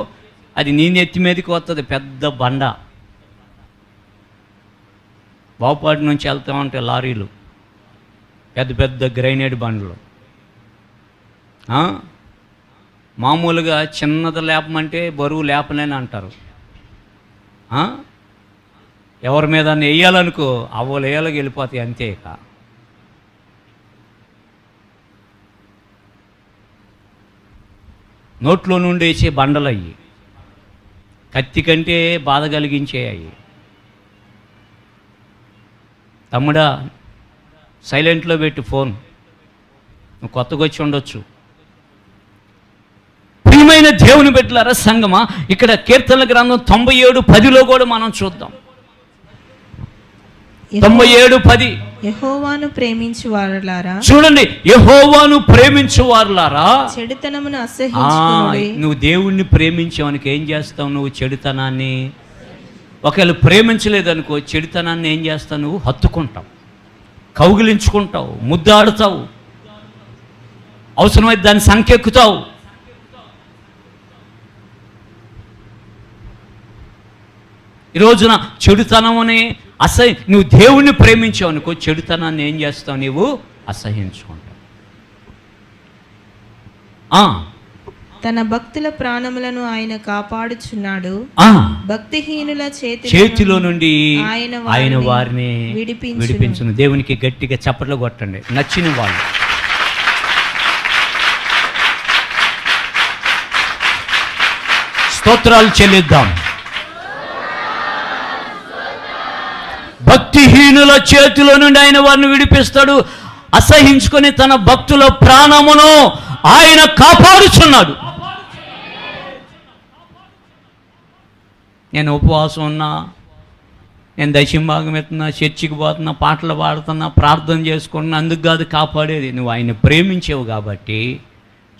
Speaker 1: అది నీ నెత్తి మీదకి వస్తుంది పెద్ద బండ. బావుపాటి నుంచి వెళ్తామంటే లారీలు, పెద్ద పెద్ద గ్రైనేడ్ బండ్లు. మామూలుగా చిన్నది లేపమంటే బరువు లేపలేని అంటారు. ఎవరి మీద వేయాలనుకో అవ్వలు ఏళ్ళకి వెళ్ళిపోతాయి అంతే. ఇక నోట్లో నుండి వేసే బండలు అయ్యి, కత్తి కంటే బాధ కలిగించేయి. తమ్ముడా సైలెంట్లో పెట్టి ఫోన్, నువ్వు కొత్తగా వచ్చి ఉండొచ్చు. ప్రియమైన దేవుని బిడ్డలారా సంగమా, ఇక్కడ కీర్తనల గ్రంథం 97:10 కూడా మనం చూద్దాం. 97:10
Speaker 2: యెహోవాను ప్రేమించు వారులారా,
Speaker 1: చూడండి, యెహోవాను ప్రేమించు వారులారా
Speaker 2: చెడుతనమును అసహ్యించుకొనుడి.
Speaker 1: నువ్వు దేవుణ్ణి ప్రేమించావనుకో ఏం చేస్తావు? నువ్వు చెడుతనాన్ని, ఒకవేళ ప్రేమించలేదనుకో చెడుతనాన్ని ఏం చేస్తావు? నువ్వు హత్తుకుంటావు, కౌగిలించుకుంటావు, ముద్దాడుతావు, అవసరమైతే దాన్ని సంకెక్కుతావు. ఈ రోజున చెడుతనం అనే నువ్వు దేవుణ్ణి ప్రేమించావు అనుకో, చెడుతనాన్ని ఏం చేస్తావు? నువ్వు అసహ్యించుకుంటావు.
Speaker 2: తన భక్తుల ప్రాణములను ఆయన కాపాడుచున్నాడు. భక్తిహీనుల
Speaker 1: చేతిలో నుండి ఆయన వారిని విడిపించును. దేవునికి గట్టిగా చప్పట్లు కొట్టండి నచ్చిన వాళ్ళు. స్తోత్రాలు చెల్లిద్దాం. భక్తిహీనుల చేతిలో నుండి ఆయన వారిని విడిపిస్తాడు. అసహించుకొని తన భక్తుల ప్రాణమును ఆయన కాపాడుచున్నాడు. నేను ఉపవాసం ఉన్నా, నేను దశంభాగం ఎత్తున్నా, చర్చికి పోతున్నా, పాటలు పాడుతున్నా, ప్రార్థన చేసుకుంటున్నా, అందుకు కాదు కాపాడేది. నువ్వు ఆయన ప్రేమించావు కాబట్టి,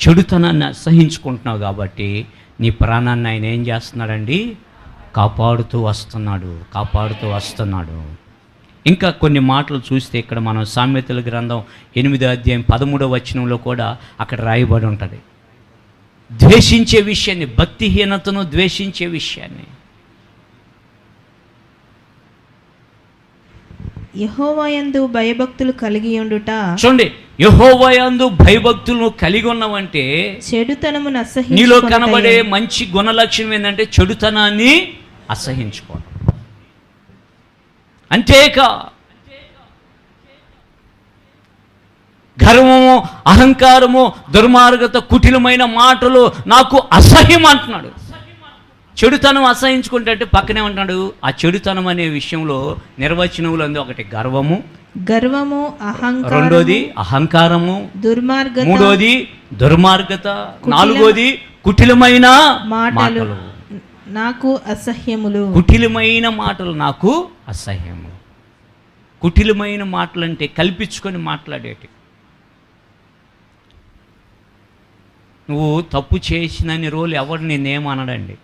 Speaker 1: చెడుతనాన్ని అసహించుకుంటున్నావు కాబట్టి నీ ప్రాణాన్ని ఆయన ఏం చేస్తున్నాడండి? కాపాడుతూ వస్తున్నాడు. ఇంకా కొన్ని మాటలు చూస్తే ఇక్కడ మనం సామెతల గ్రంథం 8:13 కూడా అక్కడ రాయబడి ఉంటుంది. ద్వేషించే విషయాన్ని, భక్తిహీనతను ద్వేషించే విషయాన్ని.
Speaker 2: యెహోవాయందు భయభక్తులు కలిగి ఉండుట.
Speaker 1: చూడండి, యెహోవాయందు భయభక్తులను కలిగి ఉన్నావంటే
Speaker 2: చెడుతనమును
Speaker 1: నీలో కనబడే మంచి గుణలక్షణం ఏంటంటే చెడుతనాన్ని అసహించుకోవడం. అంతేక గర్వము, అహంకారము, దుర్మార్గత, కుటిలమైన మాటలు నాకు అసహ్యం అంటున్నాడు. చెడుతనం అసహించుకుంటే పక్కనే ఉంటున్నాడు. ఆ చెడుతనం అనే విషయంలో నిర్వచనములు అంది ఒకటి గర్వము, అహంకారము, రెండోది అహంకారము, దుర్మార్గత, మూడోది దుర్మార్గత, నాలుగోది కుటిలమైన మాటలు
Speaker 2: నాకు అసహ్యములు.
Speaker 1: కుటిలమైన మాటలు నాకు అసహ్యము. కుటిలమైన మాటలు అంటే కల్పించుకొని మాట్లాడేటి. నువ్వు తప్పు చేసినన్ని రోజులు ఎవరు నిన్నేమనడండి.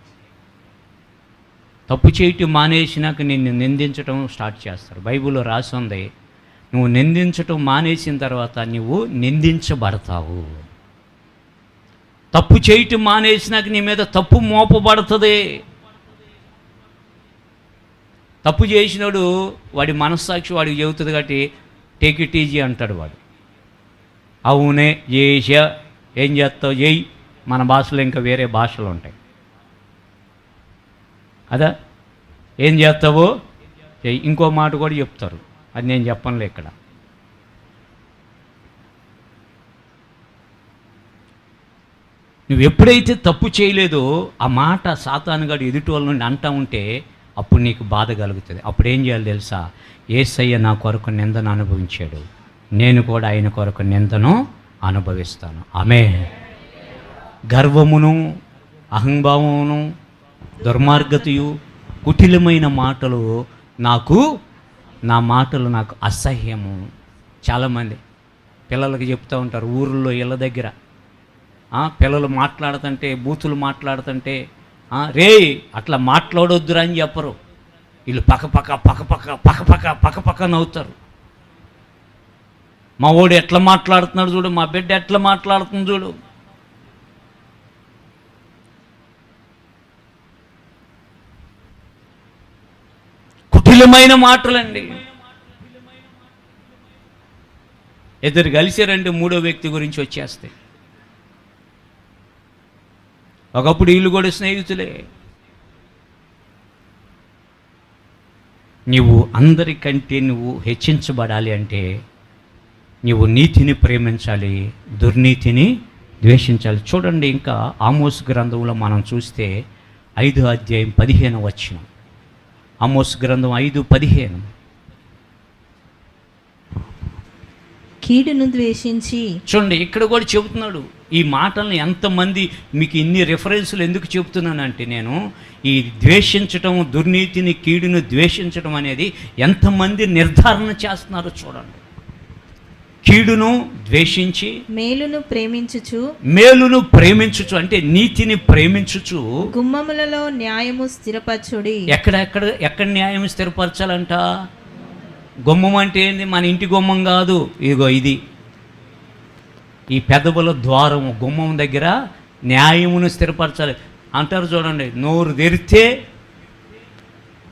Speaker 1: తప్పు చేయటం మానేసినాక నిన్ను నిందించడం స్టార్ట్ చేస్తారు. బైబిల్లో రాసి ఉంది, నువ్వు నిందించటం మానేసిన తర్వాత నువ్వు నిందించబడతావు. తప్పు చేయటం మానేసినాక నీ మీద తప్పు మోపబడుతుంది. తప్పు చేసినాడు వాడి మనస్సాక్షి వాడికి చెబుతుంది కాబట్టి టేక్ ఇట్ ఈజీ అంటాడు వాడు. అవునే చేసా, ఏం చేస్తావు చేయి. మన భాషలో ఇంకా వేరే భాషలు ఉంటాయి అదా, ఏం చేస్తావో చెయ్యి. ఇంకో మాట కూడా చెప్తారు, అది నేను చెప్పనులే ఇక్కడ. నువ్వు ఎప్పుడైతే తప్పు చేయలేదో ఆ మాట సాతానుగాడు ఎదుటి వాళ్ళ నుండి అంటా ఉంటే అప్పుడు నీకు బాధ కలుగుతుంది. అప్పుడు ఏం చేయాలి తెలుసా? యేసయ్య నా కొరకు నిందను అనుభవించాడు, నేను కూడా ఆయన కొరకు నిందను అనుభవిస్తాను. ఆమె గర్వమును, అహంభావమును, దుర్మార్గతయు, కుటిలమైన మాటలు నా మాటలు నాకు అసహ్యము. చాలామంది పిల్లలకి చెప్తూ ఉంటారు ఊర్లో ఇళ్ళ దగ్గర, పిల్లలు మాట్లాడుతుంటే, బూతులు మాట్లాడుతుంటే, రే అట్లా మాట్లాడొద్దురా అని చెప్పరు. వీళ్ళు పక్క నవ్వుతారు. మా వాడు ఎట్లా మాట్లాడుతున్నాడు చూడు, మా బిడ్డ ఎట్లా మాట్లాడుతుంది చూడు. కుటిలమైన మాటలండి. ఇద్దరు కలిసారంటే మూడో వ్యక్తి గురించి వచ్చేస్తాయి. ఒకప్పుడు వీళ్ళు కూడా స్నేహితులే. నీవు అందరికంటే నువ్వు హెచ్చించబడాలి అంటే నీవు నీతిని ప్రేమించాలి, దుర్నీతిని ద్వేషించాలి. చూడండి, ఇంకా ఆమోస్ గ్రంథంలో మనం చూస్తే 5వ అధ్యాయం 15వ వచనం. ఆమోస్ గ్రంథం 5:15.
Speaker 2: కీడును ద్వేషించి.
Speaker 1: చూడండి, ఇక్కడ కూడా చెబుతున్నాడు ఈ మాటల్ని. ఎంతమంది మీకు ఇన్ని రెఫరెన్సులు ఎందుకు చెబుతున్నానంటే, నేను ఈ ద్వేషించటం, దుర్నీతిని, కీడును ద్వేషించడం అనేది ఎంతమంది నిర్ధారణ చేస్తున్నారో చూడండి. కీడును ద్వేషించి మేలును ప్రేమించుచు అంటే నీతిని ప్రేమించుచు
Speaker 2: గుమ్మములలో న్యాయము స్థిరపరచుడి.
Speaker 1: ఎక్కడ న్యాయం స్థిరపరచాలంట? గుమ్మం అంటే ఏంది? మన ఇంటి గుమ్మం కాదు. ఇదిగో ఇది ఈ పెదవుల ద్వారం, గుమ్మం దగ్గర న్యాయమును స్థిరపరచాలి అంటారు. చూడండి, నోరు తెరిస్తే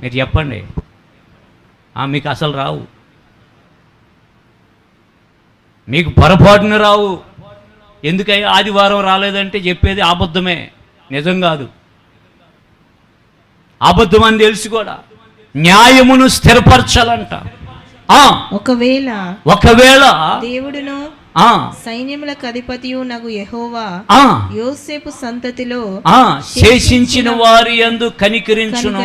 Speaker 1: మీరు చెప్పండి, మీకు అసలు రావు, మీకు పొరపాటున రావు. ఎందుకై ఆదివారం రాలేదంటే చెప్పేది అబద్ధమే, నిజం కాదు. అబద్ధం అని తెలిసి కూడా న్యాయమును స్థిరపరచాలంట. ఒకవేళ
Speaker 2: దేవుడును సైన్యములకు అధిపతియు నగు యెహోవా యోసేపు సంతతిలో
Speaker 1: శేషించిన వారి యందు కనికరించును.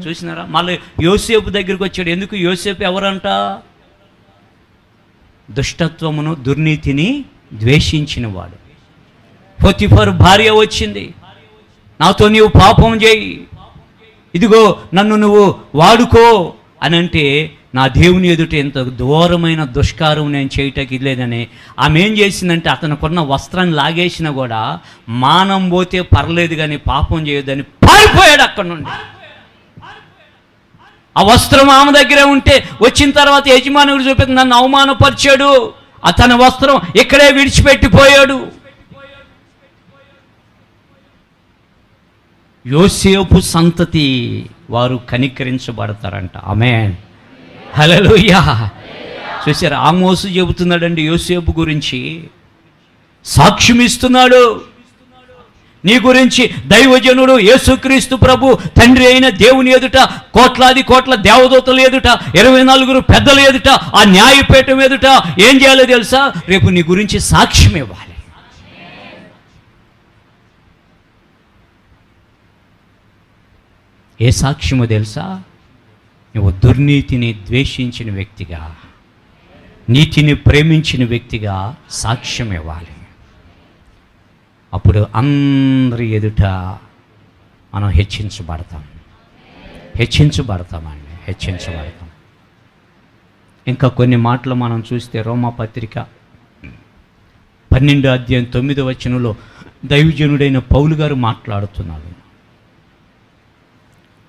Speaker 1: చూసినారా? మళ్ళీ యోసేపు దగ్గరికి వచ్చాడు. ఎందుకు? యోసేపు ఎవరంట? దుష్టత్వమును, దుర్నీతిని ద్వేషించిన వాడు. పోతిఫర్ భార్య వచ్చింది, నాతో నీవు పాపం చేయి, ఇదిగో నన్ను నువ్వు వాడుకో అని అంటే, నా దేవుని ఎదుట ఎంత దూరమైన దుష్కారం నేను చేయటానికి లేదని ఆమె ఏం చేసిందంటే, అతనుకున్న వస్త్రాన్ని లాగేసినా కూడా మానం పోతే పర్లేదు కానీ పాపం చేయొద్దని పారిపోయాడు అక్కడి నుండి. ఆ వస్త్రం ఆమె దగ్గరే ఉంటే వచ్చిన తర్వాత యజమానుడు చూపించి నన్ను అవమానపరిచాడు, తన వస్త్రం ఇక్కడే విడిచిపెట్టిపోయాడు. యోసేపు సంతతి వారు కనికరించబడతారంట. ఆమేన్, హల్లెలూయా. చూసారా? ఆమోసు చెబుతున్నాడండి యోసేపు గురించి, సాక్ష్యం ఇస్తున్నాడు. నీ గురించి దైవజనుడు యేసుక్రీస్తు ప్రభు తండ్రి అయిన దేవుని ఎదుట, కోట్లాది కోట్ల దేవదూతల ఎదుట, 24 పెద్దల ఎదుట, ఆ న్యాయపీఠం ఎదుట ఏం చేయాలో తెలుసా? రేపు నీ గురించి సాక్ష్యం ఇవ్వాలి. ఏ సాక్ష్యమో తెలుసా? నువ్వు దుర్నీతిని ద్వేషించిన వ్యక్తిగా, నీతిని ప్రేమించిన వ్యక్తిగా సాక్ష్యం ఇవ్వాలి. అప్పుడు అందరి ఎదుట మనం హెచ్చించబడతాం. ఇంకా కొన్ని మాటలు మనం చూస్తే రోమాపత్రిక 12వ అధ్యాయం 9వ వచనంలో దైవజనుడైన పౌలు గారు మాట్లాడుతున్నారు.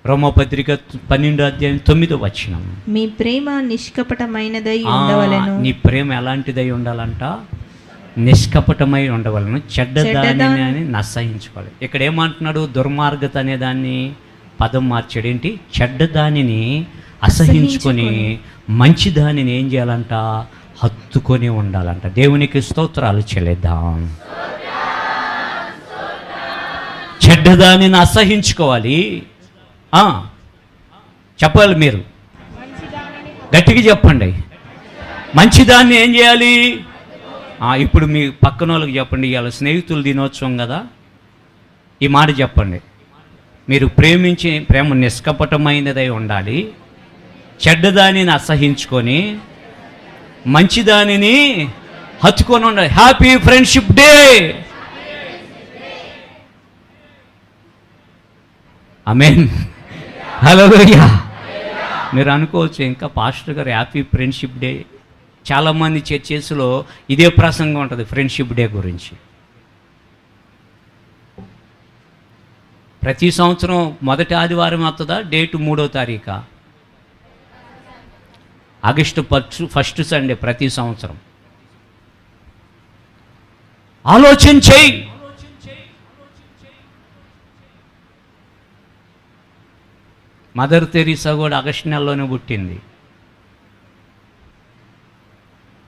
Speaker 1: రోమపత్రిక 12:9
Speaker 2: మీ ప్రేమ నిష్కపటమైనదై ఉండవలెను.
Speaker 1: నీ ప్రేమ ఎలాంటిదై ఉండాలంట? నిష్కపటమై ఉండవలను, చెడ్డదానిని నసహించుకోవాలి. ఇక్కడ ఏమంటున్నాడు? దుర్మార్గత అనే దాన్ని పదం మార్చాడు. ఏంటి? చెడ్డదానిని అసహించుకొని మంచి దానిని ఏం చేయాలంట? హత్తుకొని ఉండాలంట. దేవునికి స్తోత్రాలు చెల్లిద్దాం. చెడ్డదానిని అసహించుకోవాలి. చెప్పాలి, మీరు గట్టిగా చెప్పండి. మంచిదాన్ని ఏం చేయాలి? ఇప్పుడు మీ పక్కన వాళ్ళకి చెప్పండి. ఇవాళ స్నేహితుల దినోత్సవం కదా, ఈ మాట చెప్పండి. మీరు ప్రేమించే ప్రేమ నిష్కపటమైనదై ఉండాలి, చెడ్డదానిని అసహించుకొని మంచిదానిని హత్తుకొని ఉండాలి. Happy friendship day. Amen. Hallelujah. మీరు అనుకోవచ్చు, ఇంకా పాస్టర్ గారు హ్యాపీ ఫ్రెండ్షిప్ డే. చాలామంది చర్చెస్లో ఇదే ప్రసంగం ఉంటుంది ఫ్రెండ్షిప్ డే గురించి. ప్రతి సంవత్సరం మొదటి ఆదివారం వస్తుందా? డేటు 3వ తారీఖు, ఆగస్టు 1st సండే ప్రతి సంవత్సరం. ఆలోచన చెయ్యి. మదర్ తెరీసా కూడా ఆగస్టు నెలలోనే పుట్టింది.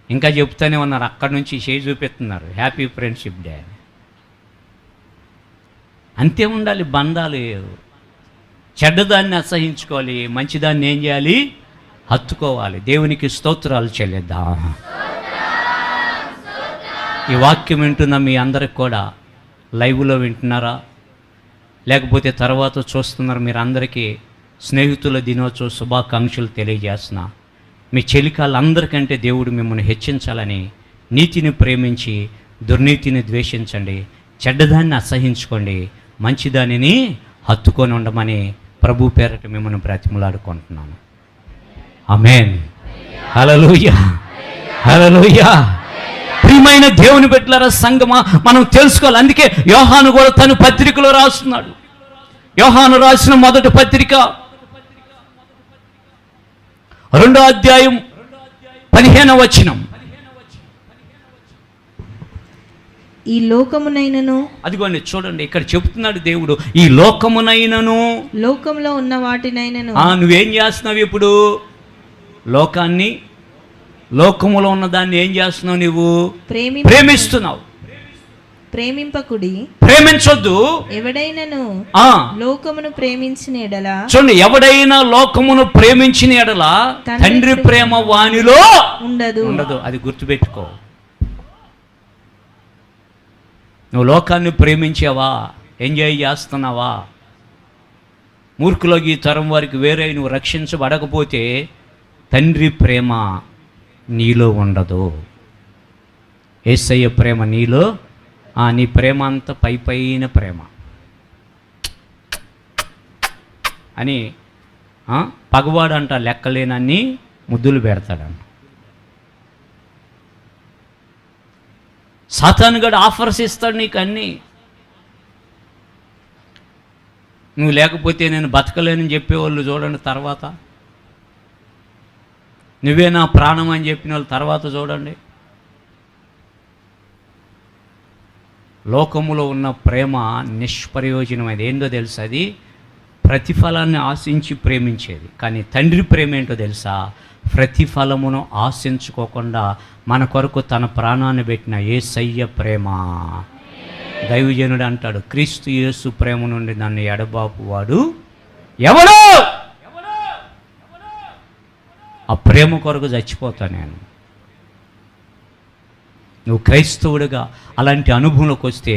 Speaker 1: ఇంకా చెప్తూనే ఉన్నారు, అక్కడి నుంచి చేయి చూపిస్తున్నారు హ్యాపీ ఫ్రెండ్షిప్ డే. అంతే ఉండాలి బంధాలు. చెడ్డదాన్ని అసహించుకోవాలి, మంచిదాన్ని ఏం చేయాలి? హత్తుకోవాలి. దేవునికి స్తోత్రాలు చెల్లిద్దాం. ఈ వాక్యం వింటున్న మీ అందరికి కూడా, లైవ్లో వింటున్నారా లేకపోతే తర్వాత చూస్తున్నారు, మీరు అందరికీ స్నేహితుల దినోత్సవ శుభాకాంక్షలు తెలియజేస్తున్నా. మీ చెలికాలందరికంటే దేవుడు మిమ్మల్ని హెచ్చించాలని, నీతిని ప్రేమించి దుర్నీతిని ద్వేషించండి, చెడ్డదాన్ని అసహించుకోండి, మంచిదానిని హత్తుకొని ఉండమని ప్రభు పేరట మిమ్మల్ని బ్రతిమలాడుకుంటున్నాను. ఆమేన్. హల్లెలూయా, హల్లెలూయా. ప్రియమైన దేవుని బిడ్డలారా, సంగమా, మనం తెలుసుకోవాలి. అందుకే యోహాను కూడా తన పత్రికలో రాస్తున్నాడు. యోహాను రాసిన మొదటి పత్రిక 2వ అధ్యాయం 15వ వచనం.
Speaker 2: ఈ లోకమునైనను,
Speaker 1: అదిగోండి చూడండి, ఇక్కడ చెప్తున్నాడు దేవుడు, ఈ లోకమునైనను,
Speaker 2: లోకంలో ఉన్న వాటినైనను.
Speaker 1: నువ్వేం చేస్తున్నావు ఇప్పుడు? లోకాన్ని, లోకములో ఉన్న దాన్ని ఏం చేస్తున్నావు? నువ్వు ప్రేమిస్తున్నావు.
Speaker 2: ప్రేమింపకుడి,
Speaker 1: ప్రేమించొద్దు.
Speaker 2: ఎవడైనను లోకమును ప్రేమించిన ఎడల,
Speaker 1: చూడండి, ఎవడైనా లోకమును ప్రేమించిన ఎడల తండ్రి ప్రేమ వానిలో ఉండదు. అది గుర్తుపెట్టుకో. నువ్వు లోకాన్ని ప్రేమించావా? ఎంజాయ్ చేస్తున్నావా? మూర్ఖులకి, ఈ తరం వారికి వేరే నువ్వు రక్షించబడకపోతే తండ్రి ప్రేమ నీలో ఉండదు. యేసయ్య ప్రేమ నీలో, నీ ప్రేమ అంతా పైన ప్రేమ అని పగవాడంట లెక్కలేనన్ని ముద్దులు పెడతాడంట. సాతానుగాడు ఆఫర్స్ ఇస్తాడు నీకు అన్నీ. నువ్వు లేకపోతే నేను బతకలేనని చెప్పేవాళ్ళు చూడండి తర్వాత. నువ్వే నా ప్రాణం అని చెప్పిన వాళ్ళు తర్వాత చూడండి. లోకములో ఉన్న ప్రేమ నిష్ప్రయోజనమైనది. ఏందో తెలుసా? అది ప్రతిఫలాన్ని ఆశించి ప్రేమించేది. కానీ తండ్రి ప్రేమ ఏంటో తెలుసా? ప్రతిఫలమును ఆశించుకోకుండా మన కొరకు తన ప్రాణాన్ని పెట్టిన యేసయ్య ప్రేమ. దైవజనుడు అంటాడు, క్రీస్తు యేసు ప్రేమ నుండి నన్ను ఎడబాపు వాడు ఎవడు? ఆ ప్రేమ కొరకు చచ్చిపోతా నేను. నువ్వు క్రైస్తవుడిగా అలాంటి అనుభవంలోకి వస్తే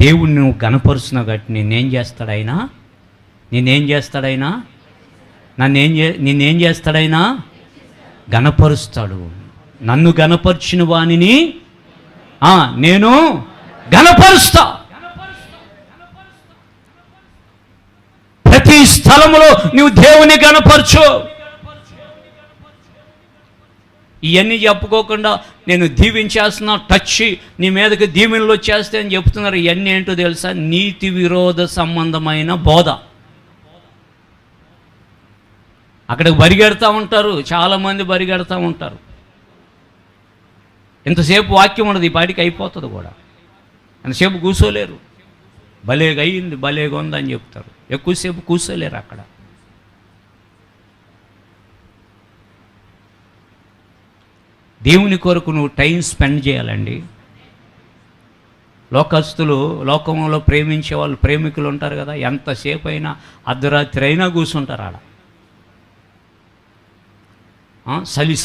Speaker 1: దేవుడిని నువ్వు గణపరుస్తున్నావు కాబట్టి నిన్నేం చేస్తాడైనా? నిన్నేం చేస్తాడైనా? గణపరుస్తాడు. నన్ను గణపరిచిన వానిని నేను గణపరుస్తా. ప్రతి స్థలములో నువ్వు దేవుని గణపరచు. ఇవన్నీ చెప్పుకోకుండా నేను దీవించేస్తున్నా, టచ్ నీ మీదకి దీవెనలు వచ్చేస్తే అని చెప్తున్నారు. ఇవన్నీ ఏంటో తెలుసా? నీతి విరోధ సంబంధమైన బోధ. అక్కడికి బరిగెడతా ఉంటారు, చాలామంది బరిగెడతా ఉంటారు. ఎంతసేపు వాక్యం ఉండదు, ఈ పాటికి అయిపోతుంది కూడా. ఎంతసేపు కూర్చోలేరు. భలేగా అయ్యింది, భలేగా ఉందని చెప్తారు. ఎక్కువసేపు కూర్చోలేరు అక్కడ. దేవుని కొరకు నువ్వు టైం స్పెండ్ చేయాలండి. లోకస్తులు, లోకంలో ప్రేమించే వాళ్ళు, ప్రేమికులు ఉంటారు కదా, ఎంతసేపు అయినా అర్ధరాత్రి అయినా కూర్చుంటారు ఆడ.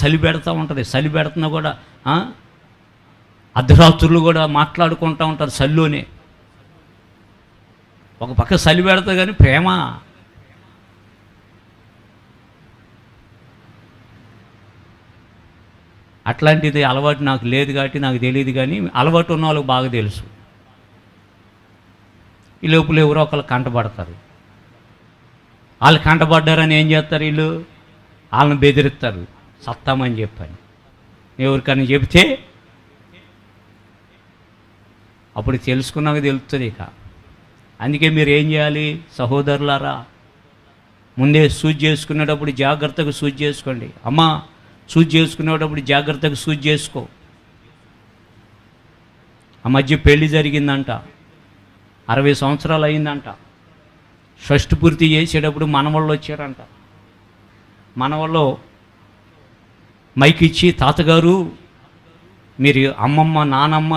Speaker 1: చలి పెడతా ఉంటుంది. చలి పెడుతున్నా కూడా అర్ధరాత్రులు కూడా మాట్లాడుకుంటూ ఉంటారు చలిలోనే. ఒక పక్క చలి పెడతా కానీ ప్రేమ. అట్లాంటిది అలవాటు నాకు లేదు కాబట్టి నాకు తెలియదు, కానీ అలవాటు ఉన్న వాళ్ళకి బాగా తెలుసు. ఈ లోపల ఎవరో ఒకళ్ళు కంటపడతారు. వాళ్ళు కంటపడ్డారని ఏం చేస్తారు? వీళ్ళు వాళ్ళని బెదిరిస్తారు, సత్తామని చెప్పని. ఎవరికైనా చెబితే అప్పుడు తెలుసుకున్నాక తెలుస్తుంది ఇక. అందుకే మీరు ఏం చేయాలి సహోదరులారా? ముందే సూజ్ చేసుకునేటప్పుడు జాగ్రత్తగా సూజ్ చేసుకోండి. అమ్మా, సూజ్ చేసుకునేటప్పుడు జాగ్రత్తగా సూజ్ చేసుకో. ఆ మధ్య పెళ్లి జరిగిందంట, 60 సంవత్సరాలు అయిందంట. షష్ఠి పూర్తి చేసేటప్పుడు మనవాళ్ళు వచ్చారంట. మనవాళ్ళు మైక్ ఇచ్చి, తాతగారు మీరు అమ్మమ్మ నానమ్మ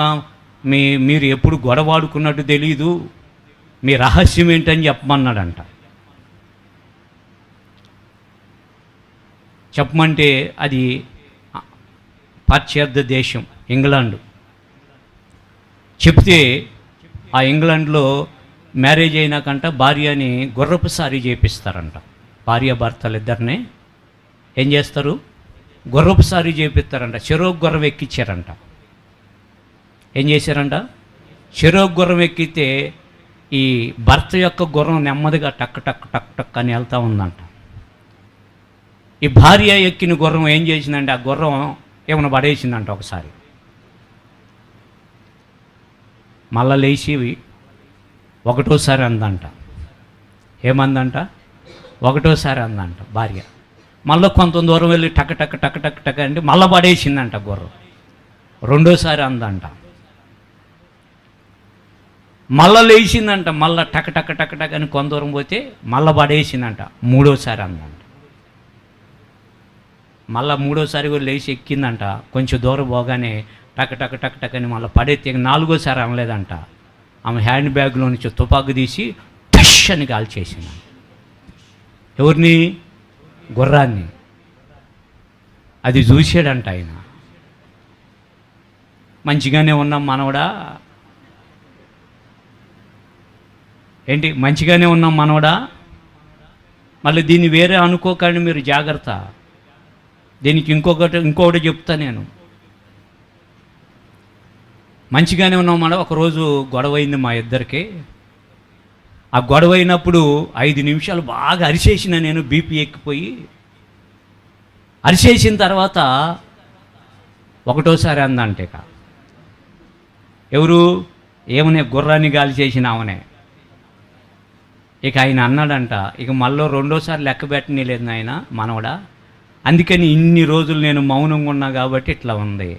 Speaker 1: మీరు ఎప్పుడు గొడవాడుకున్నట్టు తెలీదు, మీ రహస్యం ఏంటని చెప్పమన్నాడంట. చెప్పమంటే అది పాశ్చాత్య దేశం, ఇంగ్లాండ్. చెప్తే ఆ ఇంగ్లాండ్లో మ్యారేజ్ అయినాకంట భార్యని గుర్రపు సారీ చేపిస్తారంట. భార్యాభర్తలు ఇద్దరిని ఏం చేస్తారు? గుర్రపు సారీ చేపిస్తారంట. చెరోకు గుర్రం ఎక్కించారంట. ఏం చేశారంట? చెరోకు గుర్రం ఎక్కితే ఈ భర్త యొక్క గుర్రం నెమ్మదిగా టక్ టక్ టక్ టక్ అని వెళ్తూ ఉందంట. ఈ భార్య ఎక్కిన గుర్రం ఏం చేసిందంటే ఆ గుర్రం ఏమైనా పడేసిందంట ఒకసారి. మళ్ళా లేచి ఒకటోసారి అందంట. ఏమందంట? ఒకటోసారి అందంట భార్య. మళ్ళీ కొంత దూరం వెళ్ళి టక్ టక్ టక్ టక్ టక్ అంటే మళ్ళీ పడేసిందంట గుర్రం. రెండోసారి అందంట. మళ్ళా లేచిందంట. మళ్ళీ టక్ టక్ టక్ టక్ అని కొంత దూరం పోతే మళ్ళీ పడేసిందంట. మూడోసారి అందంట. మళ్ళీ మూడోసారి కూడా లేచి ఎక్కిందంట. కొంచెం దూరం పోగానే టక్ టక్ టక్ టక్ అని మళ్ళీ పడేస్తే నాలుగోసారి అనలేదంట. ఆమె హ్యాండ్ బ్యాగ్లో నుంచి తుపాకు తీసి టష్ అని కాల్చేసిందంట. ఎవరిని? గుర్రాన్ని. అది చూసాడంట ఆయన. మంచిగానే ఉన్నాం మనవడా, ఏంటి మంచిగానే ఉన్నాం మనవడా, మళ్ళీ దీన్ని వేరే అనుకోకండి మీరు, జాగ్రత్త. దీనికి ఇంకొకటి చెప్తా నేను. మంచిగానే ఉన్నాం మన. ఒకరోజు గొడవ అయింది మా ఇద్దరికి. ఆ గొడవ అయినప్పుడు 5 నిమిషాలు బాగా అరిచేసిన నేను, బీపీ ఎక్కిపోయి. అరిచేసిన తర్వాత ఒకటోసారి అందంటే ఇక ఎవరు? ఏమనే గుర్రాన్ని గాలి చేసిన ఆమెనే. ఇక ఆయన అన్నాడంట, ఇక మళ్ళీ రెండోసారి లెక్క పెట్టని లేదు నాయన మనవడా, అందుకని ఇన్ని రోజులు నేను మౌనంగా ఉన్నా కాబట్టి ఇట్లా ఉంది.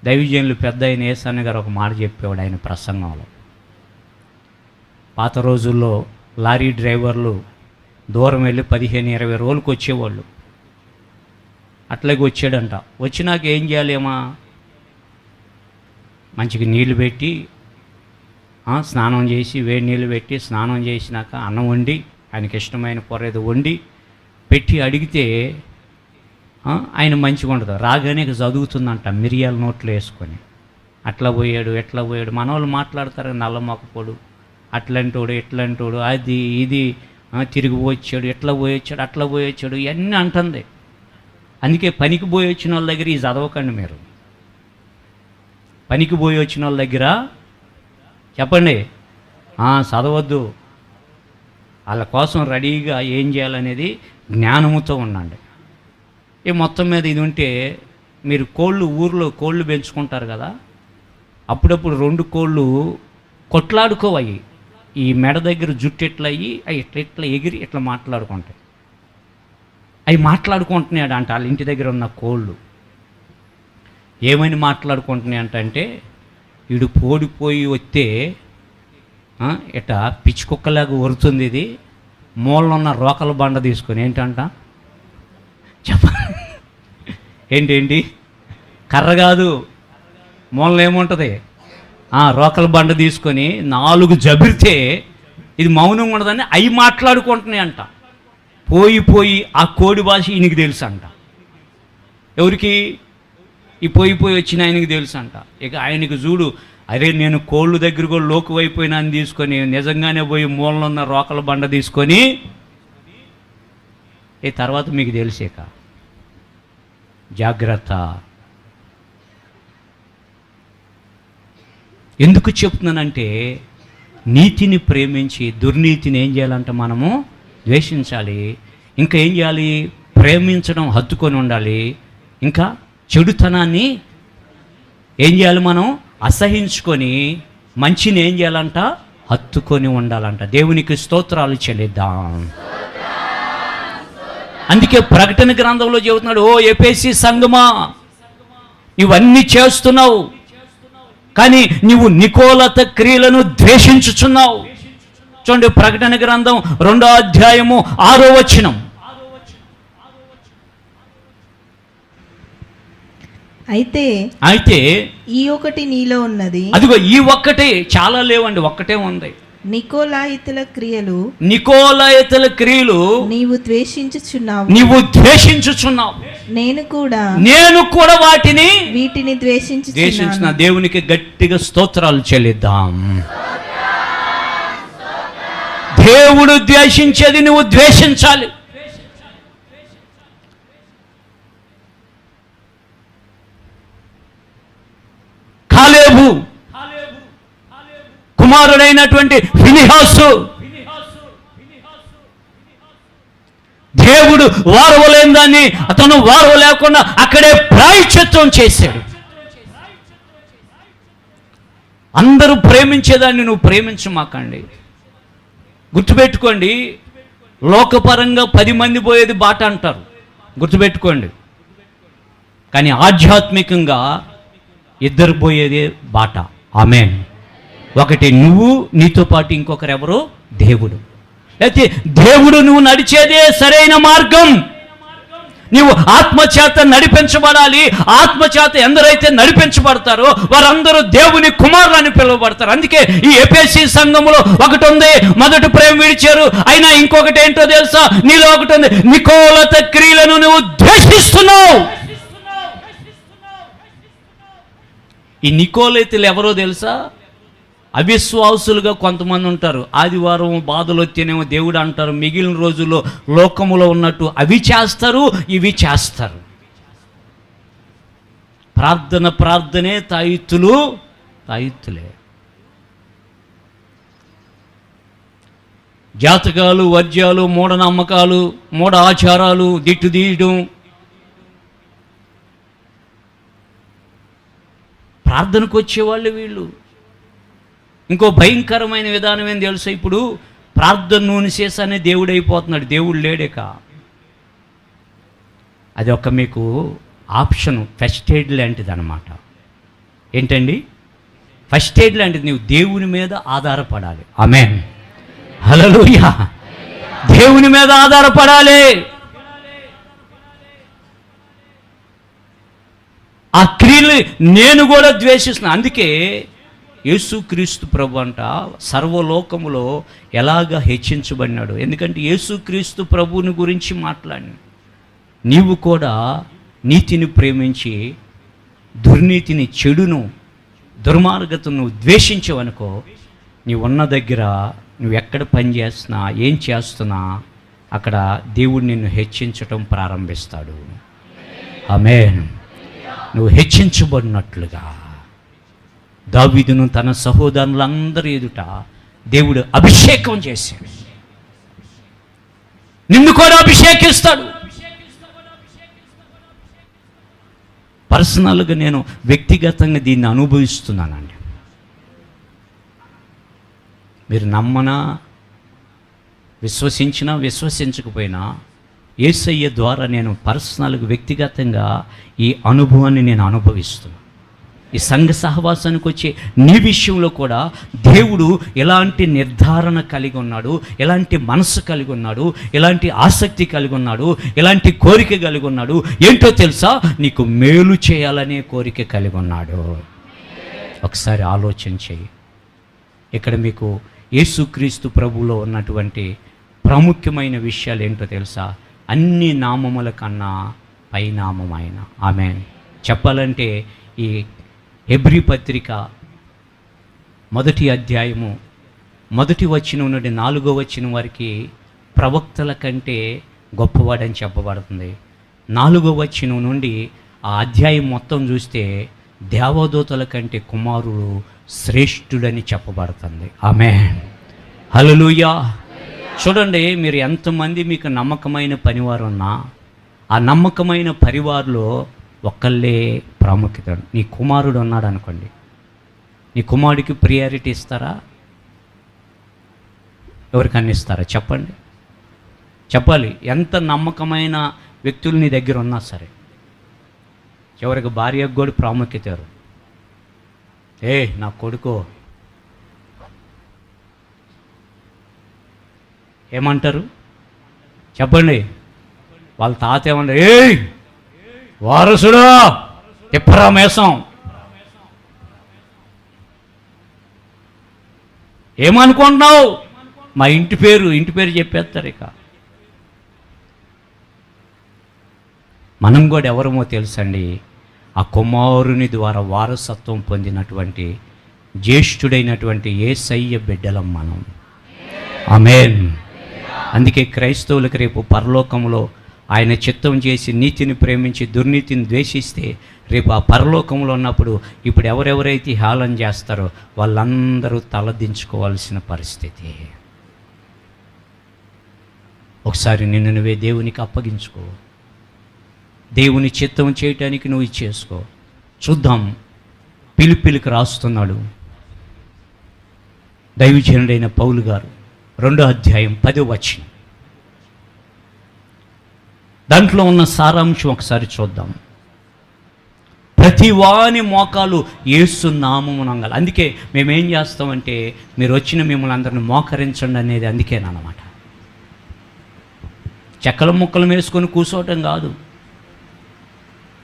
Speaker 1: దైవజనులు పెద్ద ఆయన యేసన్న గారు ఒక మాట చెప్పేవాడు ఆయన ప్రసంగంలో. పాత రోజుల్లో లారీ డ్రైవర్లు దూరం వెళ్ళి 15-20 రోజులకు వచ్చేవాళ్ళు. అట్లాగే వచ్చాడంట. వచ్చినాక ఏం చేయాలేమా? మంచిగా నీళ్ళు పెట్టి స్నానం చేసి, వేడి నీళ్ళు పెట్టి స్నానం చేసినాక అన్నం వండి, ఆయనకి ఇష్టమైన కూర ఏదో వండి పెట్టి అడిగితే ఆయన మంచిగా ఉండదు. రాగానే చదువుతుందంట మిరియాల నోట్లో వేసుకొని. అట్లా పోయాడు ఎట్లా పోయాడు. మన వాళ్ళు మాట్లాడతారు, నల్ల మొక్కపోడు, అట్లాంటోడు ఇట్లాంటోడు, అది ఇది, తిరిగి వచ్చాడు, ఎట్లా పోయొచ్చాడు, అట్లా పోయొచ్చాడు, ఇవన్నీ అంటుంది. అందుకే పనికి పోయి వచ్చిన వాళ్ళ దగ్గర ఈ చదవకండి మీరు. పనికి పోయి వచ్చిన వాళ్ళ దగ్గర చెప్పండి చదవద్దు. వాళ్ళ కోసం రెడీగా ఏం చేయాలనేది జ్ఞానముతో ఉండండి. ఈ మొత్తం మీద ఇది ఉంటే మీరు ఊర్లో కోళ్ళు పెంచుకుంటారు కదా, అప్పుడప్పుడు 2 కోళ్ళు కొట్లాడుకోవయ్యి, ఈ మెడ దగ్గర జుట్టు ఎట్లా అయ్యి అవి ఇట్లా ఎగిరి ఇట్లా మాట్లాడుకుంటాయి. అవి మాట్లాడుకుంటున్నాడు అంట వాళ్ళ ఇంటి దగ్గర ఉన్న కోళ్ళు. ఏమని మాట్లాడుకుంటున్నాయి అంటే వీడు పోడిపోయి వస్తే ఇట పిచ్చి కుక్కలాగా వరుతుంది, ఇది మూలలో ఉన్న రోకల బండ తీసుకొని ఏంటంట ఏంటి కర్ర కాదు, మూలలో ఏముంటుంది, రోకల బండ తీసుకొని 4 జబిరితే ఇది మౌనంగా ఉండదని అవి మాట్లాడుకుంటున్నాయి అంట. పోయి ఆ కోడి భాష ఈయనకి తెలుసు అంట. ఎవరికి? ఈ పోయి వచ్చిన ఆయనకి తెలుసు అంట. ఇక ఆయనకి చూడు, అరే నేను కోళ్ళు దగ్గర కూడా లోకు అయిపోయినా అని తీసుకొని నిజంగానే పోయి మూలలో ఉన్న రోకల బండ తీసుకొని ఈ తర్వాత మీకు తెలిసేక జాగ్రత్త. ఎందుకు చెప్తున్నానంటే నీతిని ప్రేమించి దుర్నీతిని ఏం చేయాలంటే మనము ద్వేషించాలి. ఇంకా ఏం చేయాలి? ప్రేమించడం హత్తుకొని ఉండాలి. ఇంకా చెడుతనాన్ని ఏం చేయాలి? మనం అసహించుకొని మంచిని ఏం చేయాలంట? హత్తుకొని ఉండాలంట. దేవునికి స్తోత్రాలు చెల్లిద్దాం. అందుకే ప్రకటన గ్రంథంలో చెబుతున్నాడు, ఓ ఎఫెసీ సంఘమా, ఇవన్నీ చేస్తున్నావు కానీ నీవు నికోలత క్రియలను ద్వేషించుచున్నావు. చూడండి, ప్రకటన గ్రంథం 2వ అధ్యాయము 6వ వచనం. అయితే
Speaker 2: ఈ ఒకటి నీలో ఉన్నది.
Speaker 1: అదిగో ఈ ఒక్కటే, చాలా లేవండి, ఒక్కటే ఉంది.
Speaker 2: నికోలాయితుల
Speaker 1: క్రియలు
Speaker 2: నీవు ద్వేషించుచున్నావు. నేను కూడా వీటిని ద్వేషించుచున్నా.
Speaker 1: దేవునికి గట్టిగా స్తోత్రాలు చెల్లిద్దాం. దేవుడు ద్వేషించేది నువ్వు ద్వేషించాలి. కాలేబు కుమారుడైనటువంటి ఫినిహాసు దేవుడు వారవలేని దాన్ని అతను వారవలేకుండా అక్కడే ప్రాయశ్చిత్తం చేశాడు. అందరూ ప్రేమించేదాన్ని నువ్వు ప్రేమించమాకండి. గుర్తుపెట్టుకోండి, లోకపరంగా 10 మంది పోయేది బాట అంటారు, గుర్తుపెట్టుకోండి. కానీ ఆధ్యాత్మికంగా 2 పోయేదే బాట. ఆమేన్. ఒకటి నువ్వు, నీతో పాటు ఇంకొకరు ఎవరు? దేవుడు. అయితే దేవుడు నువ్వు నడిచేదే సరైన మార్గం. నీవు ఆత్మచేత నడిపించబడాలి. ఆత్మచేత ఎందరైతే నడిపించబడతారో వారందరూ దేవుని కుమారులని పిలువబడతారు. అందుకే ఈ ఎఫెసీ సంఘములో ఒకటి ఉంది, మొదటి ప్రేమ విడిచారు. అయినా ఇంకొకటి ఏంటో తెలుసా? నీలో ఒకటి ఉంది, నికోలత క్రియలను నువ్వు ద్వేషిస్తున్నావు. ఈ నికోలేతులు ఎవరో తెలుసా? అవిశ్వాసులుగా కొంతమంది ఉంటారు. ఆదివారం బాధలు వచ్చేనేమో దేవుడు అంటారు, మిగిలిన రోజుల్లో లోకములో ఉన్నట్టు అవి చేస్తారు, ఇవి చేస్తారు. ప్రార్థనే తాయిత్తులే. జాతకాలు, వర్జ్యాలు, మూఢనమ్మకాలు, మూఢ ఆచారాలు, దిట్టు తీయడం. ప్రార్థనకు వచ్చేవాళ్ళు వీళ్ళు. ఇంకో భయంకరమైన విధానం ఏం తెలుసా? ఇప్పుడు ప్రార్థన నూనె చేసానే దేవుడు అయిపోతున్నాడు. దేవుడు లేడేక. అది ఒక మీకు ఆప్షన్, ఫస్ట్ ఎయిడ్ లాంటిది అనమాట. ఏంటండి? ఫస్ట్ ఎయిడ్ లాంటిది. నువ్వు దేవుని మీద ఆధారపడాలి. ఆమేన్, హల్లెలూయా. దేవుని మీద ఆధారపడాలి. ఆ క్రియలు నేను కూడా ద్వేషిస్తున్నాను. అందుకే యేసుక్రీస్తు ప్రభు అంట సర్వలోకములో ఎలాగ హెచ్చించబడినాడు. ఎందుకంటే యేసుక్రీస్తు ప్రభువుని గురించి మాట్లాడి నీవు కూడా నీతిని ప్రేమించి దుర్నీతిని, చెడును, దుర్మార్గతను ద్వేషించవనుకో, నీవు ఉన్న దగ్గర నువ్వు ఎక్కడ పని చేస్తున్నా, ఏం చేస్తున్నా అక్కడ దేవుడు నిన్ను హెచ్చించటం ప్రారంభిస్తాడు. ఆమేన్. నువ్వు హెచ్చించబడినట్లుగా దావీదును తన సహోదరులందరి ఎదుట దేవుడు అభిషేకం చేశాడు. నిన్ను కూడా అభిషేకిస్తాడు. పర్సనల్గా నేను వ్యక్తిగతంగా దీన్ని అనుభవిస్తున్నానండి. మీరు నమ్మనా, విశ్వసించినా విశ్వసించకపోయినా యేసయ్య ద్వారా నేను పర్సనల్గా వ్యక్తిగతంగా ఈ అనుభవాన్ని నేను అనుభవిస్తున్నాను. ఈ సంఘ సహవాసానికి వచ్చే నీ విషయంలో కూడా దేవుడు ఎలాంటి నిర్ధారణ కలిగి ఉన్నాడు, ఎలాంటి మనసు కలిగి ఉన్నాడు, ఎలాంటి ఆసక్తి కలిగి ఉన్నాడు, ఎలాంటి కోరిక కలిగి ఉన్నాడు ఏంటో తెలుసా? నీకు మేలు చేయాలనే కోరిక కలిగి ఉన్నాడు. ఒకసారి ఆలోచన చెయ్యి. ఇక్కడ మీకు యేసుక్రీస్తు ప్రభువులో ఉన్నటువంటి ప్రాముఖ్యమైన విషయాలు ఏంటో తెలుసా? అన్ని నామముల కన్నా పైనామం ఆయన. ఆమేన్. చెప్పాలంటే ఈ హెబ్రీ పత్రిక 1వ అధ్యాయము 1వ వచనం నుండి 4వ వచనం వరకు ప్రవక్తల కంటే గొప్పవాడని చెప్పబడుతుంది. 4వ వచనం నుండి ఆ అధ్యాయం మొత్తం చూస్తే దేవదూతల కంటే కుమారుడు శ్రేష్ఠుడని చెప్పబడుతుంది. ఆమేన్. హల్లెలూయా. చూడండి, మీరు ఎంతమంది మీకు నమ్మకమైన పనివారు ఉన్నా ఆ నమ్మకమైన పరివారులో ఒక్కళ్ళే ప్రాముఖ్యత. నీ కుమారుడు ఉన్నాడు అనుకోండి, నీ కుమారుడికి ప్రియారిటీ ఇస్తారా? ఎవరికన్నా ఇస్తారా? చెప్పండి, చెప్పాలి. ఎంత నమ్మకమైన వ్యక్తులు నీ దగ్గర ఉన్నా సరే, చివరికి భార్యకు కూడా ప్రాముఖ్యత ఎవరు? నా కొడుకు ఏమంటారు చెప్పండి? వాళ్ళ తాత ఏమంటారు? వారసుడా తిప్పరా మేసం. ఏమనుకుంటున్నావు? మా ఇంటి పేరు చెప్పేస్తారు. ఇక మనం కూడా ఎవరమో తెలుసండి, ఆ కుమారుని ద్వారా వారసత్వం పొందినటువంటి జ్యేష్ఠుడైనటువంటి యేసయ్య బిడ్డలం మనం. ఆమేన్. అందుకే క్రైస్తవులకు రేపు పరలోకంలో ఆయన చిత్తం చేసి నీతిని ప్రేమించి దుర్నీతిని ద్వేషిస్తే రేపు ఆ పరలోకంలో ఉన్నప్పుడు ఇప్పుడు ఎవరెవరైతే హేళన చేస్తారో వాళ్ళందరూ తలదించుకోవాల్సిన పరిస్థితి. ఒకసారి నిన్ను నువ్వే దేవునికి అప్పగించుకో, దేవుని చిత్తం చేయటానికి నువ్వు ఇచ్చేసుకో. చూద్దాం, పిలిపిలికి రాస్తున్నాడు దైవజనుడైన పౌలు గారు 2వ అధ్యాయం 10వ వచనం. దాంట్లో ఉన్న సారాంశం ఒకసారి చూద్దాం. ప్రతి వాని మోకాలు యేసు నామమున వంగాలి. అందుకే మేమేం చేస్తామంటే, మీరు వచ్చిన మిమ్మల్ని అందరిని మోకరించండి అనేది అందుకేనమాట. చెక్కల ముక్కలు వేసుకొని కూర్చోవటం కాదు.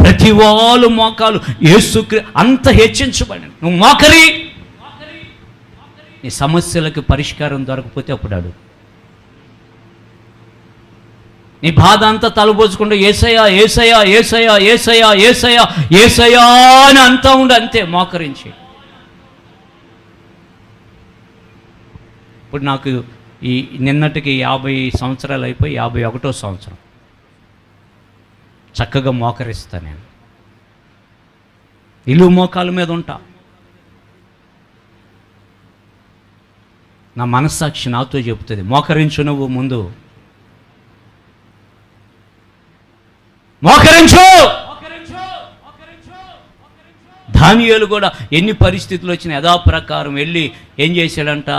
Speaker 1: ప్రతి వాళ్ళు మోకాలు యేసు అంత హెచ్చించబడి నువ్వు మోకరి. నీ సమస్యలకు పరిష్కారం దొరకపోతే అప్పుడు అడుగు. నీ బాధ అంతా తలబోచుకుంటూ ఏసయ్యా ఏసయ్యా ఏసయ్యా ఏసయ్యా ఏసయ్యా ఏసయ్యా అని అంతా ఉండి అంతే మోకరించి. ఇప్పుడు నాకు ఈ నిన్నటికి 50 సంవత్సరాలు అయిపోయి 51వ సంవత్సరం. చక్కగా మోకరిస్తా నేను. ఇల్లు మోకాల మీద ఉంటా. నా మనస్సాక్షి నాతో చెబుతుంది, మోకరించు, నువ్వు ముందు మోకరించు. దానియేలు కూడా ఎన్ని పరిస్థితులు వచ్చినా యథాప్రకారం వెళ్ళి ఏం చేశాడంట?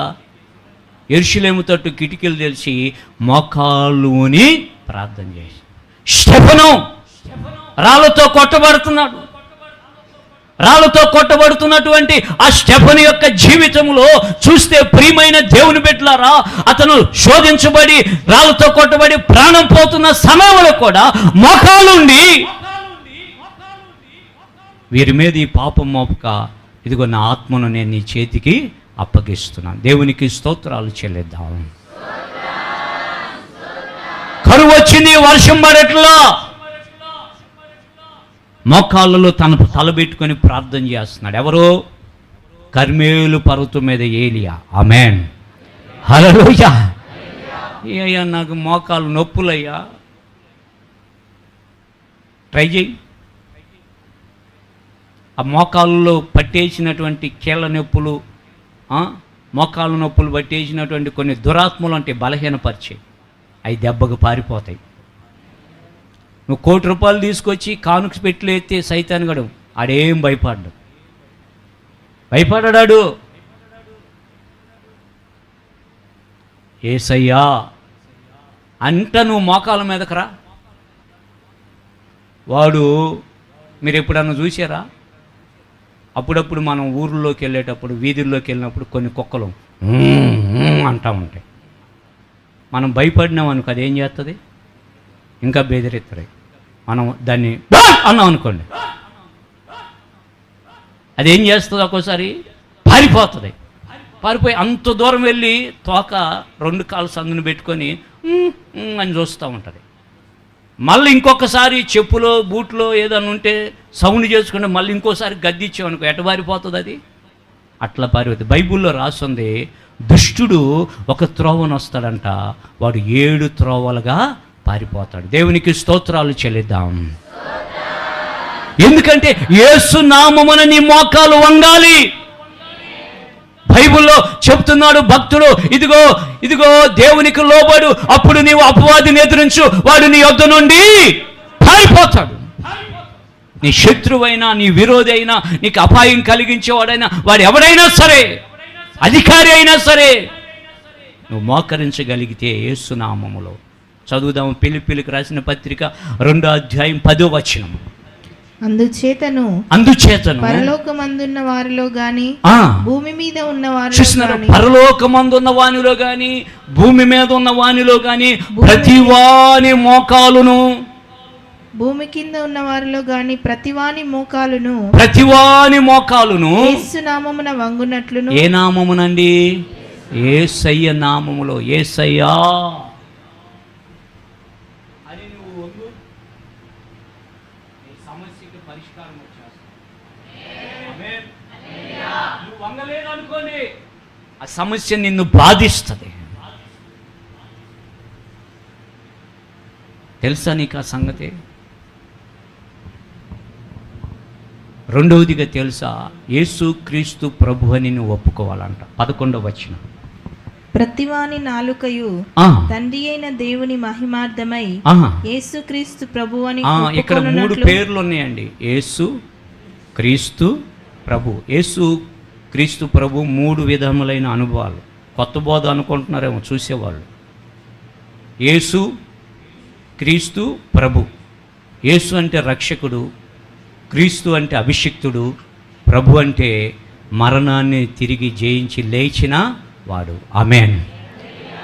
Speaker 1: యెరూషలేము తట్టు కిటికీలు తెలిసి మోకాలుని ప్రార్థన చేసి. స్టెఫను రాళ్ళతో కొట్టబడుతున్నాడు. రాళ్ళతో కొట్టబడుతున్నటువంటి ఆ స్టెఫను యొక్క జీవితంలో చూస్తే ప్రియమైన దేవుని బిడ్డలారా, అతను శోధించబడి రాళ్ళతో కొట్టబడి ప్రాణం పోతున్న సమయంలో కూడా మోకాలుండి వీరి మీద ఈ పాపం మోపక, ఇదిగో నా ఆత్మను నేను నీ చేతికి అప్పగిస్తున్నాను. దేవునికి స్తోత్రాలు చెల్లిద్దాం. కరువు వచ్చింది, వర్షం పడట్లా, మోకాళ్ళలో తలబెట్టుకొని ప్రార్థన చేస్తున్నాడు. ఎవరు? కర్మేలు పర్వతం మీద ఏలియా. ఆమేన్. హల్లెలూయా. అయ్యా నాకు మోకాలు నొప్పులయ్యా. ట్రై చేయి. ఆ మోకాళ్ళలో పట్టేసినటువంటి కీళ్ళ నొప్పులు, మోకాళ్ళ నొప్పులు పట్టేసినటువంటి కొన్ని దురాత్మలు అంటే బలహీనపరిచే, అవి దెబ్బకు పారిపోతాయి. నువ్వు ₹1,00,00,000 తీసుకొచ్చి కానుక పెట్టలేస్తే సైతాన్ గడు ఆడేం భయపడ్డాడు. యేసయ్యా అంట నువ్వు మోకాల మీదకు రా. వాడు మీరు ఎప్పుడన్నా చూసారా? అప్పుడప్పుడు మనం ఊర్లోకి వెళ్ళేటప్పుడు, వీధుల్లోకి వెళ్ళినప్పుడు కొన్ని కుక్కలు అంటూ ఉంటాయి. మనం భయపడినాం అనుకో, అదేం చేస్తుంది? ఇంకా బెదిరిస్తాయి. మనం దాన్ని అన్నాం అనుకోండి, అదేం చేస్తుంది? ఒక్కోసారి పారిపోయి అంత దూరం వెళ్ళి తోక 2 కాళ్ళు సందుని పెట్టుకొని అని చూస్తూ ఉంటుంది. మళ్ళీ ఇంకొకసారి చెప్పులో బూట్లో ఏదన్నా ఉంటే సౌండ్ చేసుకుంటే మళ్ళీ ఇంకోసారి గద్దిచ్చామనుకో ఎట పారిపోతుంది అది? అట్లా పారిపోతుంది. బైబిల్లో రాస్తుంది, దుష్టుడు ఒక త్రోవను వస్తాడంట, వాడు 7 త్రోవలుగా పారిపోతాడు. దేవునికి స్తోత్రాలు చెల్లిద్దాం. ఎందుకంటే యేసు నామమున నీ మోకాలు వంగాలి. బైబిల్లో చెప్తున్నాడు భక్తుడు, ఇదిగో దేవునికి లోబడు, అప్పుడు నీవు అపవాదిని ఎదురించు, వాడు నీ యొద్ద నుండి పారిపోతాడు. నీ శత్రువైనా, నీ విరోధి అయినా, నీకు అపాయం కలిగించేవాడైనా, వాడు ఎవడైనా సరే, అధికారి అయినా సరే, నువ్వు మోకరించగలిగితే యేసు నామములో. చదువుదాము ఫిలిప్పీయులకు రాసిన పత్రిక 2వ అధ్యాయం 10వ వచనం.
Speaker 2: అందుచేతను
Speaker 1: పరలోకమందున్న
Speaker 2: వారిలో గాని భూమి మీద ఉన్న
Speaker 1: పరలోకమందున్న వానిలో గాని భూమి మీద ఉన్న వానిలో గాని ప్రతివాని మోకాలును,
Speaker 2: భూమి కింద ఉన్న వారిలో గాని ప్రతివాని మోకాలును యేసు నామమున వంగునట్లును.
Speaker 1: ఏ నామమునండి? యేసయ్య నామములో. యేసయ్యా అని నువ్వు వంగు, నీ సమస్యకి పరిష్కారం వచ్చేస్తుంది. నువ్వు వంగలేదు అనుకోని ఆ సమస్య నిన్ను బాధిస్తుంది. తెలుసా నీకు ఆ సంగతి? రెండవదిగా తెలుసా, యేసు క్రీస్తు ప్రభు అని నువ్వు ఒప్పుకోవాలంట. 11వ వచనం.
Speaker 2: ప్రతివాని నాలుకయు తండ్రి అయిన దేవుని మహిమార్థమై యేసు క్రీస్తు ప్రభు అని.
Speaker 1: ఇక్కడ 3 పేర్లు ఉన్నాయండి. యేసు క్రీస్తు ప్రభు. యేసు క్రీస్తు ప్రభు 3 విధములైన అనుభవాలు. కొత్త బోధ అనుకుంటున్నారేమో చూసేవాళ్ళు. యేసు క్రీస్తు ప్రభు. యేసు అంటే రక్షకుడు, క్రీస్తు అంటే అభిషిక్తుడు, ప్రభు అంటే మరణాన్ని తిరిగి జయించి లేచిన వాడు. ఆమేన్.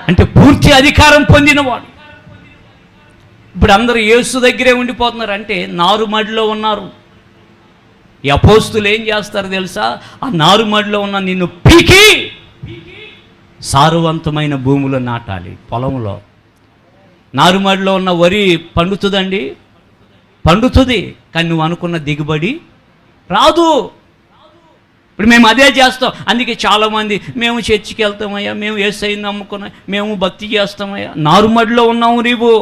Speaker 1: అంటే పూర్తి అధికారం పొందినవాడు. ఇప్పుడు అందరూ యేసు దగ్గరే ఉండిపోతున్నారు. అంటే నారుమడిలో ఉన్నారు. ఈ అపోస్తులు ఏం చేస్తారు తెలుసా? ఆ నారుమడిలో ఉన్న నిన్ను పీకి సారవంతమైన భూమిలో నాటాలి. పొలంలో నారుమడిలో ఉన్న వరి పండుతుందండి, పండుతుంది, కానీ నువ్వు అనుకున్న దిగుబడి రాదు. ఇప్పుడు మేము అదే చేస్తాం. అందుకే చాలామంది మేము చర్చికి వెళ్తామయ్యా, మేము యేసయ్యని నమ్ముకున్నాం, మేము భక్తి చేస్తామయ్యా. నారుమడిలో ఉన్నావు నీవు.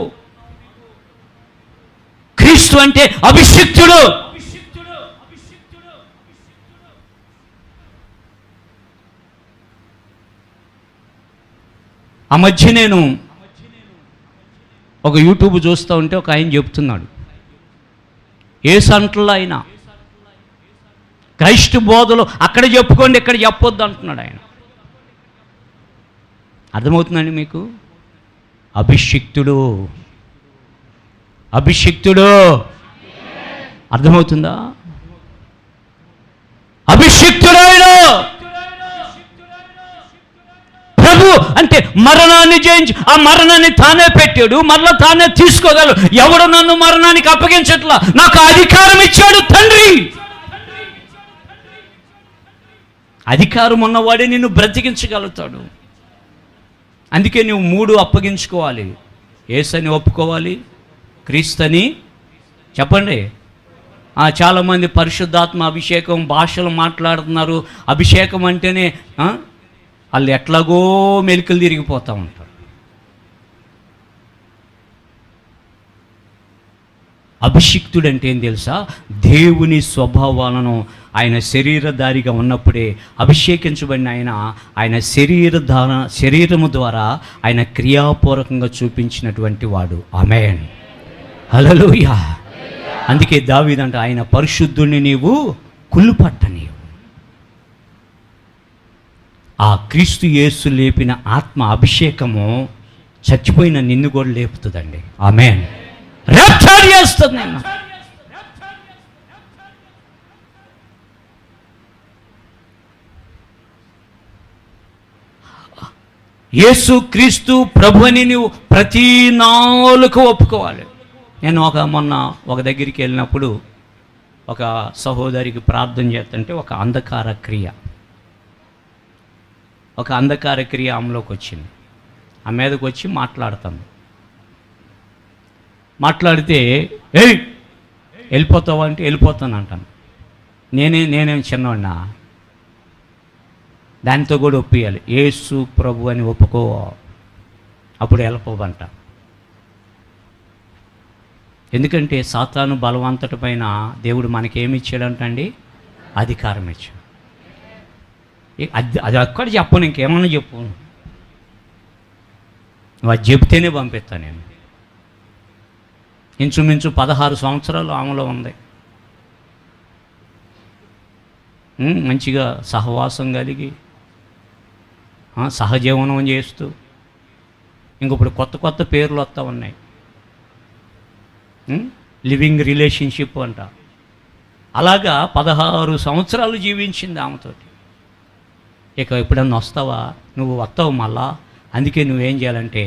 Speaker 1: క్రీస్తు అంటే అభిషిక్తుడు. ఆ మధ్య నేను ఒక యూట్యూబ్ చూస్తూ ఉంటే ఒక ఆయన చెప్తున్నాడు, యేసు అంటలా ఆయన క్రైస్తు బోధలు అక్కడ చెప్పుకోండి, ఇక్కడ చెప్పొద్దు అంటున్నాడు ఆయన. అర్థమవుతుందండి మీకు? అభిషిక్తుడు, అభిషిక్తుడు. అర్థమవుతుందా? అభిషిక్తుడైన ప్రభు అంటే మరణాన్ని జయించి, ఆ మరణాన్ని తానే పెట్టాడు, మరలా తానే తీసుకోగలడు. ఎవడు నన్ను మరణానికి అప్పగించట్లా, నాకు అధికారం ఇచ్చాడు తండ్రి. అధికారం ఉన్నవాడే నిన్ను బ్రతికించగలుగుతాడు. అందుకే నువ్వు 3 అప్పగించుకోవాలి. యేసని ఒప్పుకోవాలి, క్రీస్తుని చెప్పండి. చాలామంది పరిశుద్ధాత్మ అభిషేకం, భాషలు మాట్లాడుతున్నారు. అభిషేకం అంటేనే వాళ్ళు ఎట్లాగో మెలికలు తిరిగిపోతూ ఉంటారు. అభిషిక్తుడు అంటే ఏం తెలుసా? దేవుని స్వభావాలను ఆయన శరీరధారిగా ఉన్నప్పుడే అభిషేకించబడిన ఆయన శరీరము ద్వారా ఆయన క్రియాపూర్వకంగా చూపించినటువంటి వాడు. ఆమేన్. హల్లెలూయా. అందుకే దావీదంట ఆయన పరిశుద్ధుణ్ణి నీవు కుళ్ళుపట్టనీవు. ఆ క్రీస్తు యేసు లేపిన ఆత్మ అభిషేకము చచ్చిపోయిన నిన్ను కూడా లేపుతుందండి. ఆమేన్. ర్యాప్చర్ చేస్తుంది నిన్ను. యేసు క్రీస్తు ప్రభుని నువ్వు ప్రతి నాలుక ఒప్పుకోవాలి. నేను మొన్న ఒక దగ్గరికి వెళ్ళినప్పుడు ఒక సహోదరికి ప్రార్థన చేస్తుంటే ఒక అంధకార క్రియ ఆమెలోకి వచ్చింది. ఆ మీదకి వచ్చి మాట్లాడితే ఏయ్ వెళ్ళిపోతావా అంటే వెళ్ళిపోతాను అంటాను. నేనేం చిన్నవాడినా? దానితో కూడా ఒప్పియాలి. యేసు ప్రభు అని ఒప్పుకో, అప్పుడు వెళ్ళిపోవంట. ఎందుకంటే సాతాను బలవంతటి పైన దేవుడు మనకేమి ఇచ్చాడంటండి? అధికారం ఇచ్చాడు. అది అక్కడ చెప్పను, ఇంకేమన్నా చెప్పు. నువ్వు అది చెబితేనే పంపిస్తాను నేను. ఇంచుమించు 16 సంవత్సరాలు ఆమెలో ఉంది. మంచిగా సహవాసం కలిగి సహజీవనం చేస్తూ ఇంకొప్పుడు కొత్త పేర్లు వస్తూ ఉన్నాయి. లివింగ్ రిలేషన్షిప్ అంట. అలాగా 16 సంవత్సరాలు జీవించింది ఆమెతోటి. ఇక ఎప్పుడన్నా నువ్వు వస్తావు మళ్ళా. అందుకే నువ్వేం చేయాలంటే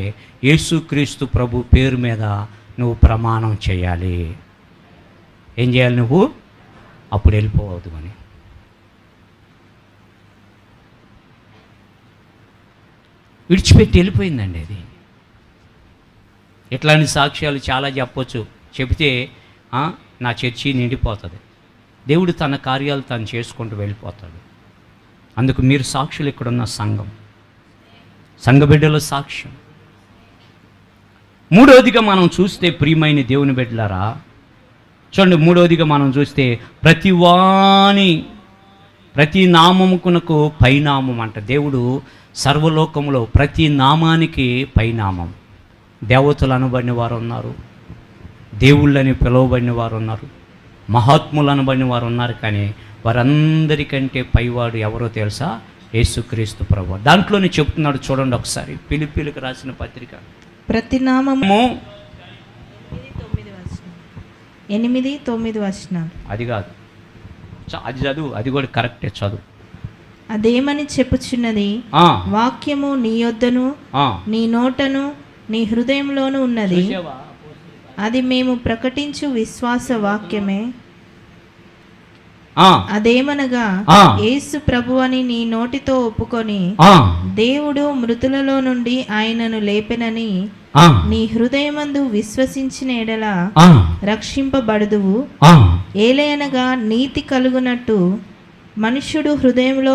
Speaker 1: యేసుక్రీస్తు ప్రభు పేరు మీద నువ్వు ప్రమాణం చేయాలి. ఏం చేయాలి నువ్వు? అప్పుడు వెళ్ళిపోవద్దు అని. విడిచిపెట్టి వెళ్ళిపోయిందండి. అది ఇట్లాంటి సాక్ష్యాలు చాలా చెప్పొచ్చు. చెబితే నా చర్చి నిండిపోతుంది. దేవుడు తన కార్యాలు తను చేసుకుంటూ వెళ్ళిపోతాడు. అందుకు మీరు సాక్షులు, ఇక్కడున్న సంఘ బిడ్డల సాక్ష్యం. మూడవదిగా మనం చూస్తే ప్రియమైన దేవుని బిడ్డలారా, చూడండి, మూడవదిగా మనం చూస్తే ప్రతి నామమునకు పైనామం అంట. దేవుడు సర్వలోకములో ప్రతి నామానికి పైనామం. దేవతలు అనబడిన వారు ఉన్నారు, దేవుళ్ళని పిలువబడిన వారు ఉన్నారు, మహాత్ములు అనబడిన వారు ఉన్నారు. కానీ వారందరికంటే పైవాడు ఎవరో తెలుసా? యేసుక్రీస్తు ప్రభువు. దాంట్లోనే చెప్తున్నాడు చూడండి ఒకసారి, ఫిలిప్పీయులకు రాసిన పత్రిక.
Speaker 2: ప్రతి నామము 8-9 వచనాలు.
Speaker 1: అది కాదు, అది చదువు, అది కూడా కరెక్టే చదువు.
Speaker 2: అదేమని చెప్పుచున్నది? వాక్యము నీ యొద్దను నీ నోటను నీ హృదయంలోనూ ఉన్నది. అది మేము ప్రకటించు విశ్వాస వాక్యమే. అదేమనగా యేసు ప్రభువని నీ నోటితో ఒప్పుకొని దేవుడు మృతులలో నుండి ఆయనను లేపెనని నీ హృదయమందు విశ్వసించిన ఎడల రక్షింపబడుదువు. ఏలయనగా నీతి కలుగునట్టు మనుష్యుడు హృదయంలో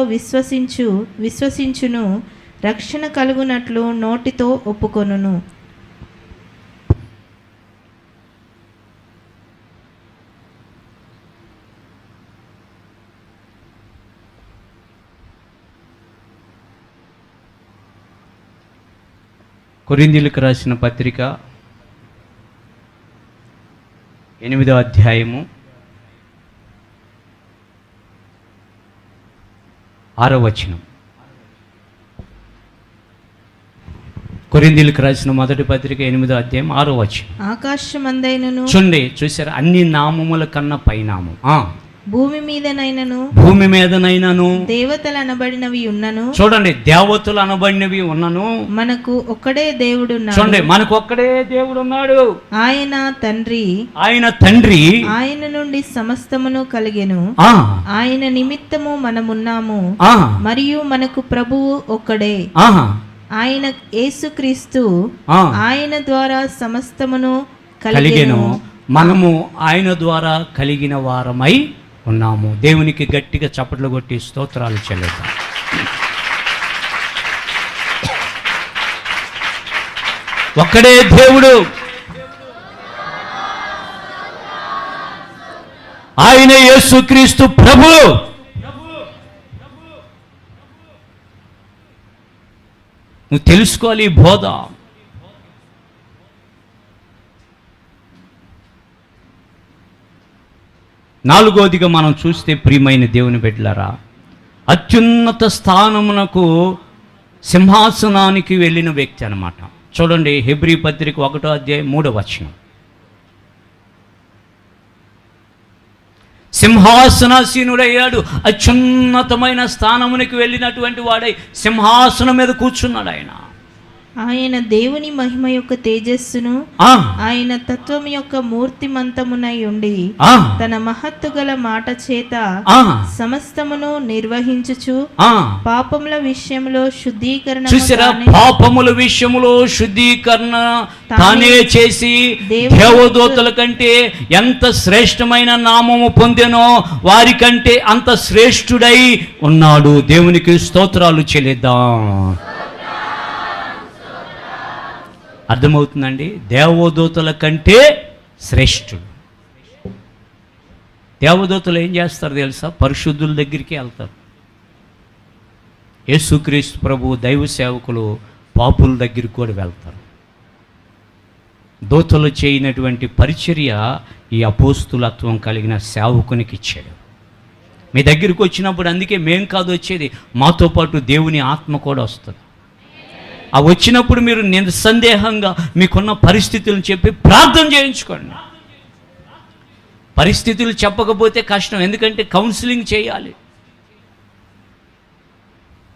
Speaker 2: విశ్వసించును, రక్షణ కలుగునట్లు నోటితో ఒప్పుకొనును.
Speaker 1: కొరింథీయులకు రాసిన పత్రిక 8వ అధ్యాయము 6వ వచనం. కొరింథీయులకు రాసిన మొదటి పత్రిక 8వ అధ్యాయం 6వ వచనం.
Speaker 2: ఆకాశమందైనను
Speaker 1: చూసారా, అన్ని నామముల కన్నా పైనామం.
Speaker 2: భూమి మీదనైనను దేవతలు అనబడినవి ఉన్నను.
Speaker 1: చూడండి, దేవతలు అనబడినవి ఉన్నను.
Speaker 2: మనకు ఒక్కడే దేవుడు ఉన్నాడు.
Speaker 1: చూడండి, మనకు ఒక్కడే దేవుడు ఉన్నాడు.
Speaker 2: ఆయన తండ్రి ఆయన నుండి సమస్తమును కలిగెను. ఆయన నిమిత్తము మనమున్నాము. మరియు మనకు ప్రభువు ఒక్కడే, ఆయన యేసుక్రీస్తు. ఆయన ద్వారా సమస్తమును కలిగెను.
Speaker 1: మనము ఆయన ద్వారా కలిగిన వారమై ఉన్నాము. దేవునికి గట్టిగా చప్పట్లు కొట్టి స్తోత్రాలు చెల్లిద్దాం. ఒక్కడే దేవుడు, ఆయన యేసుక్రీస్తు ప్రభు. నువ్వు తెలుసుకోవాలి ఈ బోధ. నాలుగోదిగా మనం చూస్తే ప్రియమైన దేవుని బిడ్డలారా, అత్యున్నత స్థానమునకు సింహాసనానికి వెళ్ళిన వ్యక్తి అన్నమాట. చూడండి, హెబ్రీ పత్రిక 1వ అధ్యాయం 3వ వచనం. సింహాసనాసీనుడయ్యాడు, అత్యున్నతమైన స్థానమునికి వెళ్ళినటువంటి వాడై సింహాసనం మీద కూర్చున్నాడు.
Speaker 2: ఆయన దేవుని మహిమ యొక్క తేజస్సును ఆయన తత్వం యొక్క మూర్తిమంతమునై ఉండి తన మహత్తు గల మాట చేత సమస్తమును నిర్వహించుచు పాపముల విషయంలో శుద్ధీకరణ,
Speaker 1: పాపముల విషయంలో శుద్ధీకరణ తానే చేసి దేవదూతల కంటే ఎంత శ్రేష్టమైన నామము పొందెనో వారికంటే అంత శ్రేష్ఠుడై ఉన్నాడు. దేవునికి స్తోత్రాలు చెల్లిద్దాం. అర్థమవుతుందండి? దేవదూతల కంటే శ్రేష్ఠుడు. దేవదూతలు ఏం చేస్తారు తెలుసా? పరిశుద్ధుల దగ్గరికి వెళ్తారు. యేసుక్రీస్తు ప్రభు దైవ సేవకులు పాపుల దగ్గరికి కూడా వెళ్తారు. దూతలు చేయనటువంటి పరిచర్య ఈ అపోస్తులత్వం కలిగిన సేవకునికి ఇచ్చాడు. మీ దగ్గరికి వచ్చినప్పుడు అందుకే మేం కాదు వచ్చేది, మాతో పాటు దేవుని ఆత్మ కూడా వస్తుంది. ఆ వచ్చినప్పుడు మీరు నిస్సందేహంగా మీకున్న పరిస్థితులను చెప్పి ప్రార్థన చేయించుకోండి. పరిస్థితులు చెప్పకపోతే కష్టం, ఎందుకంటే కౌన్సిలింగ్ చేయాలి.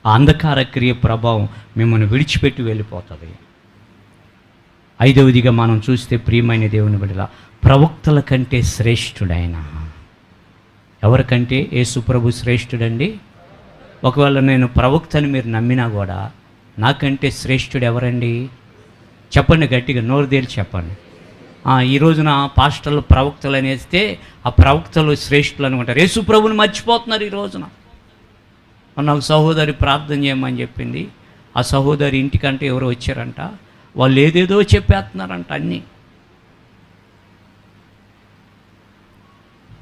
Speaker 1: ఆ అంధకార క్రియ ప్రభావం మిమ్మల్ని విడిచిపెట్టి వెళ్ళిపోతుంది. ఐదవదిగా మనం చూస్తే ప్రియమైన దేవుని బిడ్డల, ప్రవక్తల కంటే శ్రేష్ఠుడైన. ఎవరికంటే? యేసు ప్రభు శ్రేష్ఠుడండి. ఒకవేళ నేను ప్రవక్తని మీరు నమ్మినా కూడా నాకంటే శ్రేష్ఠుడు ఎవరండి? చెప్పండి, గట్టిగా నోరు తెరిచి చెప్పండి. ఈ రోజున పాస్టర్లు ప్రవక్తలు అనేస్తే ఆ ప్రవక్తలు శ్రేష్ఠులు అనుకుంటారు. యేసు ప్రభుని మర్చిపోతున్నారు ఈ రోజున. నాకు సహోదరి ప్రార్థన చేయమని చెప్పింది. ఆ సహోదరి ఇంటికంటే ఎవరు వచ్చారంట, వాళ్ళు ఏదేదో చెప్పేస్తున్నారంట అన్నీ.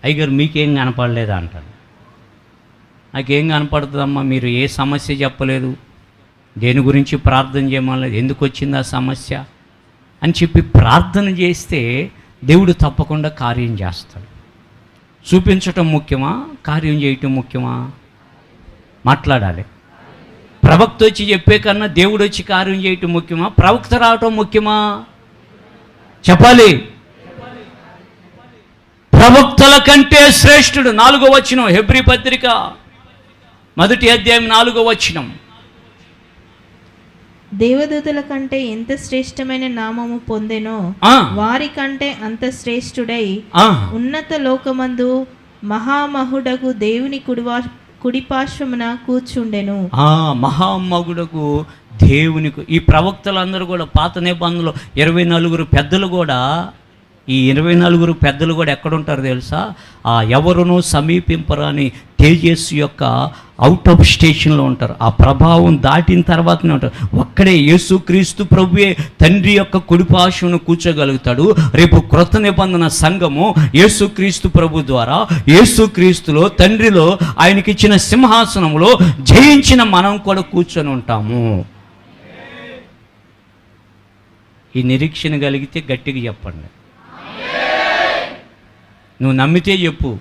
Speaker 1: అయ్యగారు మీకేం కనపడలేదా అంటారు. నాకేం కనపడుతుందమ్మా, మీరు ఏ సమస్య చెప్పలేదు, దేని గురించి ప్రార్థన చేయమలేదు, ఎందుకు వచ్చింది ఆ సమస్య అని చెప్పి ప్రార్థన చేస్తే దేవుడు తప్పకుండా కార్యం చేస్తాడు. చూపించటం ముఖ్యమా, కార్యం చేయటం ముఖ్యమా? మాట్లాడాలి. ప్రవక్త వచ్చి చెప్పే కన్నా దేవుడు వచ్చి కార్యం చేయటం ముఖ్యమా, ప్రవక్త రావటం ముఖ్యమా? చెప్పాలి. ప్రవక్తల కంటే శ్రేష్ఠుడు. 4వ వచనం, హెబ్రీ పత్రిక 1వ అధ్యాయం 4వ వచనం.
Speaker 2: దేవదూతల కంటే ఎంత శ్రేష్టమైన నామము పొందెనో వారి కంటే అంత శ్రేష్ఠుడై ఉన్నత లోకమందు మహామహుడకు దేవుని కుడిపార్శ్వమున కూర్చుండెను.
Speaker 1: మహామహుడకు దేవునికి. ఈ ప్రవక్తలందరూ కూడా పాత నిబంధనలో 24 పెద్దలు కూడా, ఈ 24 పెద్దలు కూడా ఎక్కడుంటారు తెలుసా? ఎవరునూ సమీపింపరాని తేజస్సు యొక్క అవుట్ ఆఫ్ స్టేషన్లో ఉంటారు. ఆ ప్రభావం దాటిన తర్వాతనే ఉంటారు. ఒక్కడే యేసుక్రీస్తు ప్రభువే తండ్రి యొక్క కుడిపార్శ్వమున కూర్చోగలుగుతాడు. రేపు క్రొత్త నిబంధన సంఘము యేసుక్రీస్తు ప్రభు ద్వారా యేసుక్రీస్తులో తండ్రిలో ఆయనకిచ్చిన సింహాసనంలో జయించిన మనం కూడా కూర్చొని ఉంటాము. ఈ నిరీక్షణ కలిగితే గట్టిగా చెప్పండి. నువ్వు నమ్మితే చెప్పు.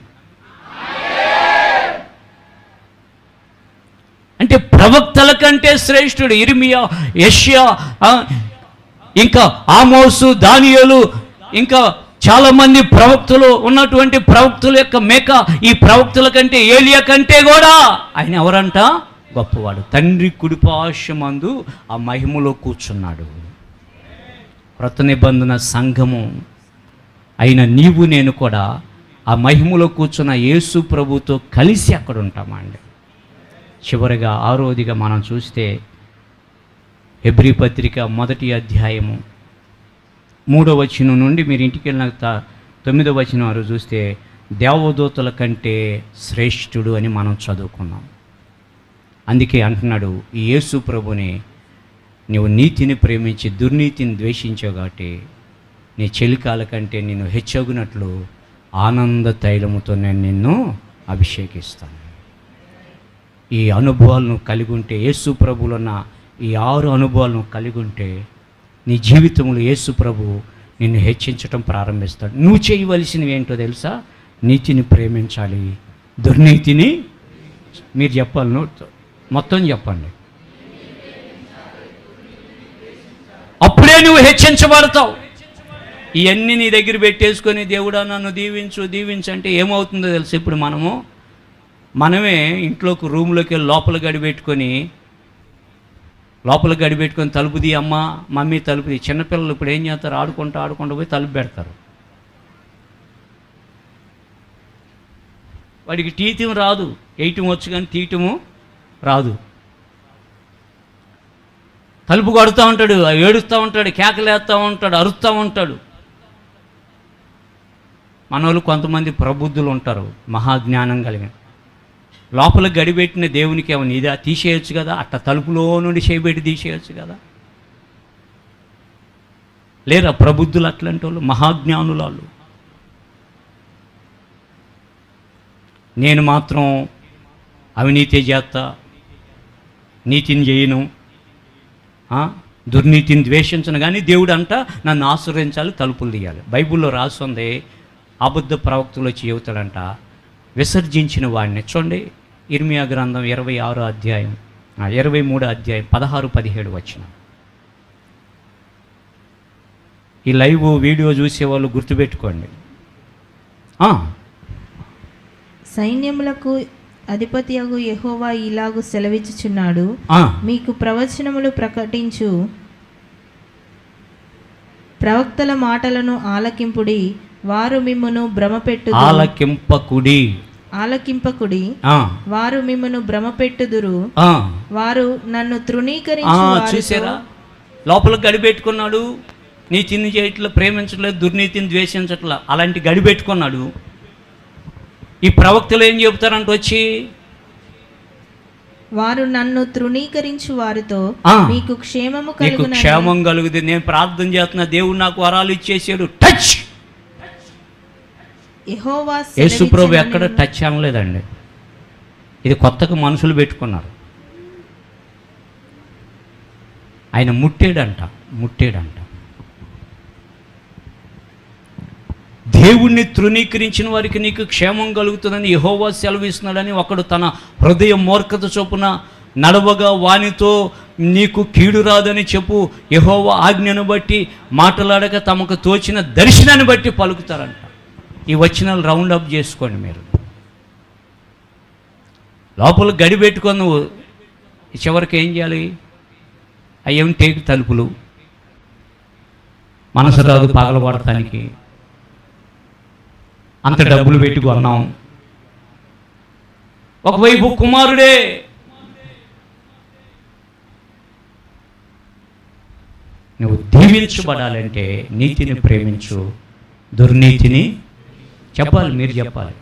Speaker 1: అంటే ప్రవక్తల కంటే శ్రేష్ఠుడు. ఇర్మియా, యెషయా, ఇంకా ఆమోసు, దానియేలు, ఇంకా చాలామంది ప్రవక్తలు ఉన్నటువంటి ప్రవక్తుల యొక్క మేక, ఈ ప్రవక్తుల కంటే, ఏలియా కంటే కూడా ఆయన ఎవరంట? గొప్పవాడు. తండ్రి కుడిపార్శ్వమందు ఆ మహిమలో కూర్చున్నాడు. క్రొత్త నిబంధన సంఘము అయిన నీవు నేను కూడా ఆ మహిమలో కూర్చున్న యేసు ప్రభుతో కలిసి అక్కడ ఉంటామండి. చివరిగా 6వదిగా మనం చూస్తే హెబ్రీ పత్రిక 1వ అధ్యాయము 3వ వచనం నుండి మీరు ఇంటికి వెళ్ళిన 9వ వచనం వారు చూస్తే దేవదూతల కంటే శ్రేష్ఠుడు అని మనం చదువుకున్నాం. అందుకే అంటున్నాడు, ఈ యేసు ప్రభుని నీవు నీతిని ప్రేమించి దుర్నీతిని ద్వేషించావు కాబట్టి నీ చెలికాల కంటే నిన్ను హెచ్చగునట్లు ఆనంద తైలముతో నేను నిన్ను అభిషేకిస్తాను. ఈ అనుభవాలను కలిగి ఉంటే, యేసు ప్రభువులో ఉన్న ఈ 6 అనుభవాలను కలిగి ఉంటే నీ జీవితంలో యేసు ప్రభు నిన్ను హెచ్చించటం ప్రారంభిస్తాడు. నువ్వు చేయవలసినవి ఏంటో తెలుసా? నీతిని ప్రేమించాలి, దుర్నీతిని మీరు చెప్పాలి, మొత్తం చెప్పండి. అప్పుడే నువ్వు హెచ్చించబడతావు. ఇవన్నీ నీ దగ్గర పెట్టేసుకొని దేవుడా నన్ను దీవించు దీవించు అంటే ఏమవుతుందో తెలుసు. ఇప్పుడు మనమే ఇంట్లోకి రూమ్లోకి వెళ్ళి లోపల గడిపెట్టుకొని తలుపుది అమ్మ మమ్మీ తలుపుది. చిన్నపిల్లలు ఇప్పుడు ఏం చేస్తారు, ఆడుకుంటూ పోయి తలుపు పెడతారు. వాడికి టీయటం రాదు, వేయటం వచ్చు కానీ తీయటము రాదు. తలుపు కొడుతూ ఉంటాడు, ఏడుస్తూ ఉంటాడు, కేకలేస్తూ ఉంటాడు, అరుస్తూ ఉంటాడు. మనోళ్ళు కొంతమంది ప్రబుద్ధులు ఉంటారు, మహాజ్ఞానం కలిగిన. లోపల గడిపెట్టిన దేవునికి ఏమన్నా ఇదా తీసేయచ్చు కదా, అట్ట తలుపులో నుండి చేయబెట్టి తీసేయచ్చు కదా. లేరా ప్రబుద్ధులు అట్లాంటి వాళ్ళు, మహాజ్ఞానులు వాళ్ళు. నేను మాత్రం అవినీతి చేస్తా, నీతిని చేయను, దుర్నీతిని ద్వేషించను, కానీ దేవుడు అంట నన్ను ఆశ్రయించాలి, తలుపులు తీయాలి. బైబిల్లో రాస్తుంది, అబద్ధ ప్రవక్తలు వచ్చి చెబుతాడంట విసర్జించిన వాడిని. చూడండి ఇర్మియా గ్రంథం 26వ అధ్యాయం 23వ అధ్యాయం 16-17 వచ్చిన. ఈ లైవ్ వీడియో చూసేవాళ్ళు గుర్తుపెట్టుకోండి.
Speaker 2: సైన్యములకు అధిపతియగు యెహోవా ఇలాగు సెలవిచ్చుచున్నాడు, మీకు ప్రవచనములు ప్రకటించు ప్రవక్తల మాటలను ఆలకింపుడి, వారు మిమ్మును భ్రమపెట్టు. ఆలకింపకుడి, వారు మిమ్మును భ్రమపెట్టుదురు, వారు నన్ను తృణీకరించి.
Speaker 1: చూసారా, లోపల గడిపెట్టుకున్నాడు, నీతిని చేయట్లా, ప్రేమించట్లేదు, దుర్నీతిని ద్వేషించట్లా, అలాంటి గడిపెట్టుకున్నాడు. ఈ ప్రవక్తలు ఏం చెబుతారంటే వచ్చి,
Speaker 2: వారు నన్ను తృణీకరించు వారితో మీకు
Speaker 1: క్షేమం కలుగుతుంది. నేను ప్రార్థన చేస్తున్నా, దేవుడు నాకు వరాలు ఇచ్చేసాడు. టచ్. యేసు ప్రభు ఎక్కడ టచ్ అనలేదండి. ఇది కొత్తగా మనుషులు పెట్టుకున్నారు. ఆయన ముట్టాడంట. దేవుణ్ణి తృణీకరించిన వారికి నీకు క్షేమం కలుగుతుందని యెహోవా సెలవిస్తున్నాడని ఒకడు తన హృదయ మూర్ఖత చొప్పున నడవగా వానితో నీకు కీడు రాదని చెప్పు. యెహోవా ఆజ్ఞను బట్టి మాట్లాడక తమకు తోచిన దర్శనాన్ని బట్టి పలుకుతారంట. ఈ వచనాలు రౌండ్ అప్ చేసుకోండి. మీరు లోపల గడి పెట్టుకొని నువ్వు చివరికి ఏం చేయాలి? అయ్యేం టేకు తలుపులు, మనసు రాదు పగలబడటానికి, అంత డబ్బులు పెట్టి కొన్నాం. ఒకవైపు కుమారుడే, నువ్వు దీవించబడాలంటే నీతిని ప్రేమించు, దుర్నీతిని చెప్పాలి, మీరు చెప్పాలి.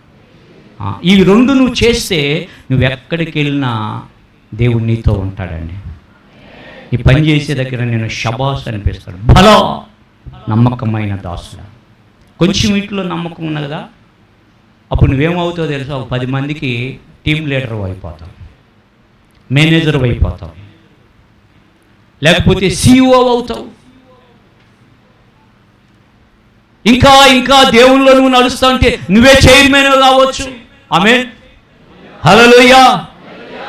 Speaker 1: ఈ రెండు నువ్వు చేస్తే నువ్వు ఎక్కడికి వెళ్ళినా దేవుడు నీతో ఉంటాడండి. ఈ పని చేసే దగ్గర నేను షబాస్ అనిపిస్తాడు. బలో నమ్మకమైన దాసుడు. కొంచెం ఇంట్లో నమ్మకం ఉన్నది కదా, అప్పుడు నువ్వేమవుతావు తెలుసా? 10 మందికి టీం లీడర్ అయిపోతావు, మేనేజర్ అయిపోతావు, లేకపోతే CEO అవుతావు. ఇంకా ఇంకా దేవుళ్ళలో నువ్వు నడుస్తా ఉంటే నువ్వే చైర్మన్ కావచ్చు. ఆమేన్, హల్లెలూయా.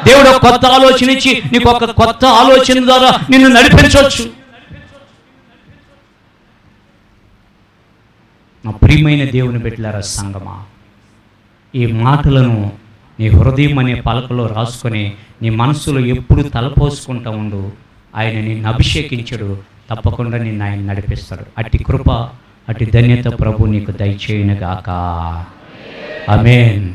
Speaker 1: దేవుడు కొత్త ఆలోచన ఇచ్చి నీకు ఒక కొత్త ఆలోచన ద్వారా నిన్ను నడిపించవచ్చు. నా ప్రియమైన దేవుని బిడ్డలారా, సంగమా, ఈ మాటలను నీ హృదయం అనే పలకలో రాసుకొని నీ మనసులో ఎప్పుడు తలపోసుకుంటా ఉండు. ఆయన నిన్ను అభిషేకించడు, తప్పకుండా నిన్ను ఆయన నడిపిస్తాడు. అట్టి కృప, అట్టి ధన్యత ప్రభు నీకు దయచేయునుగాక. ఆమేన్.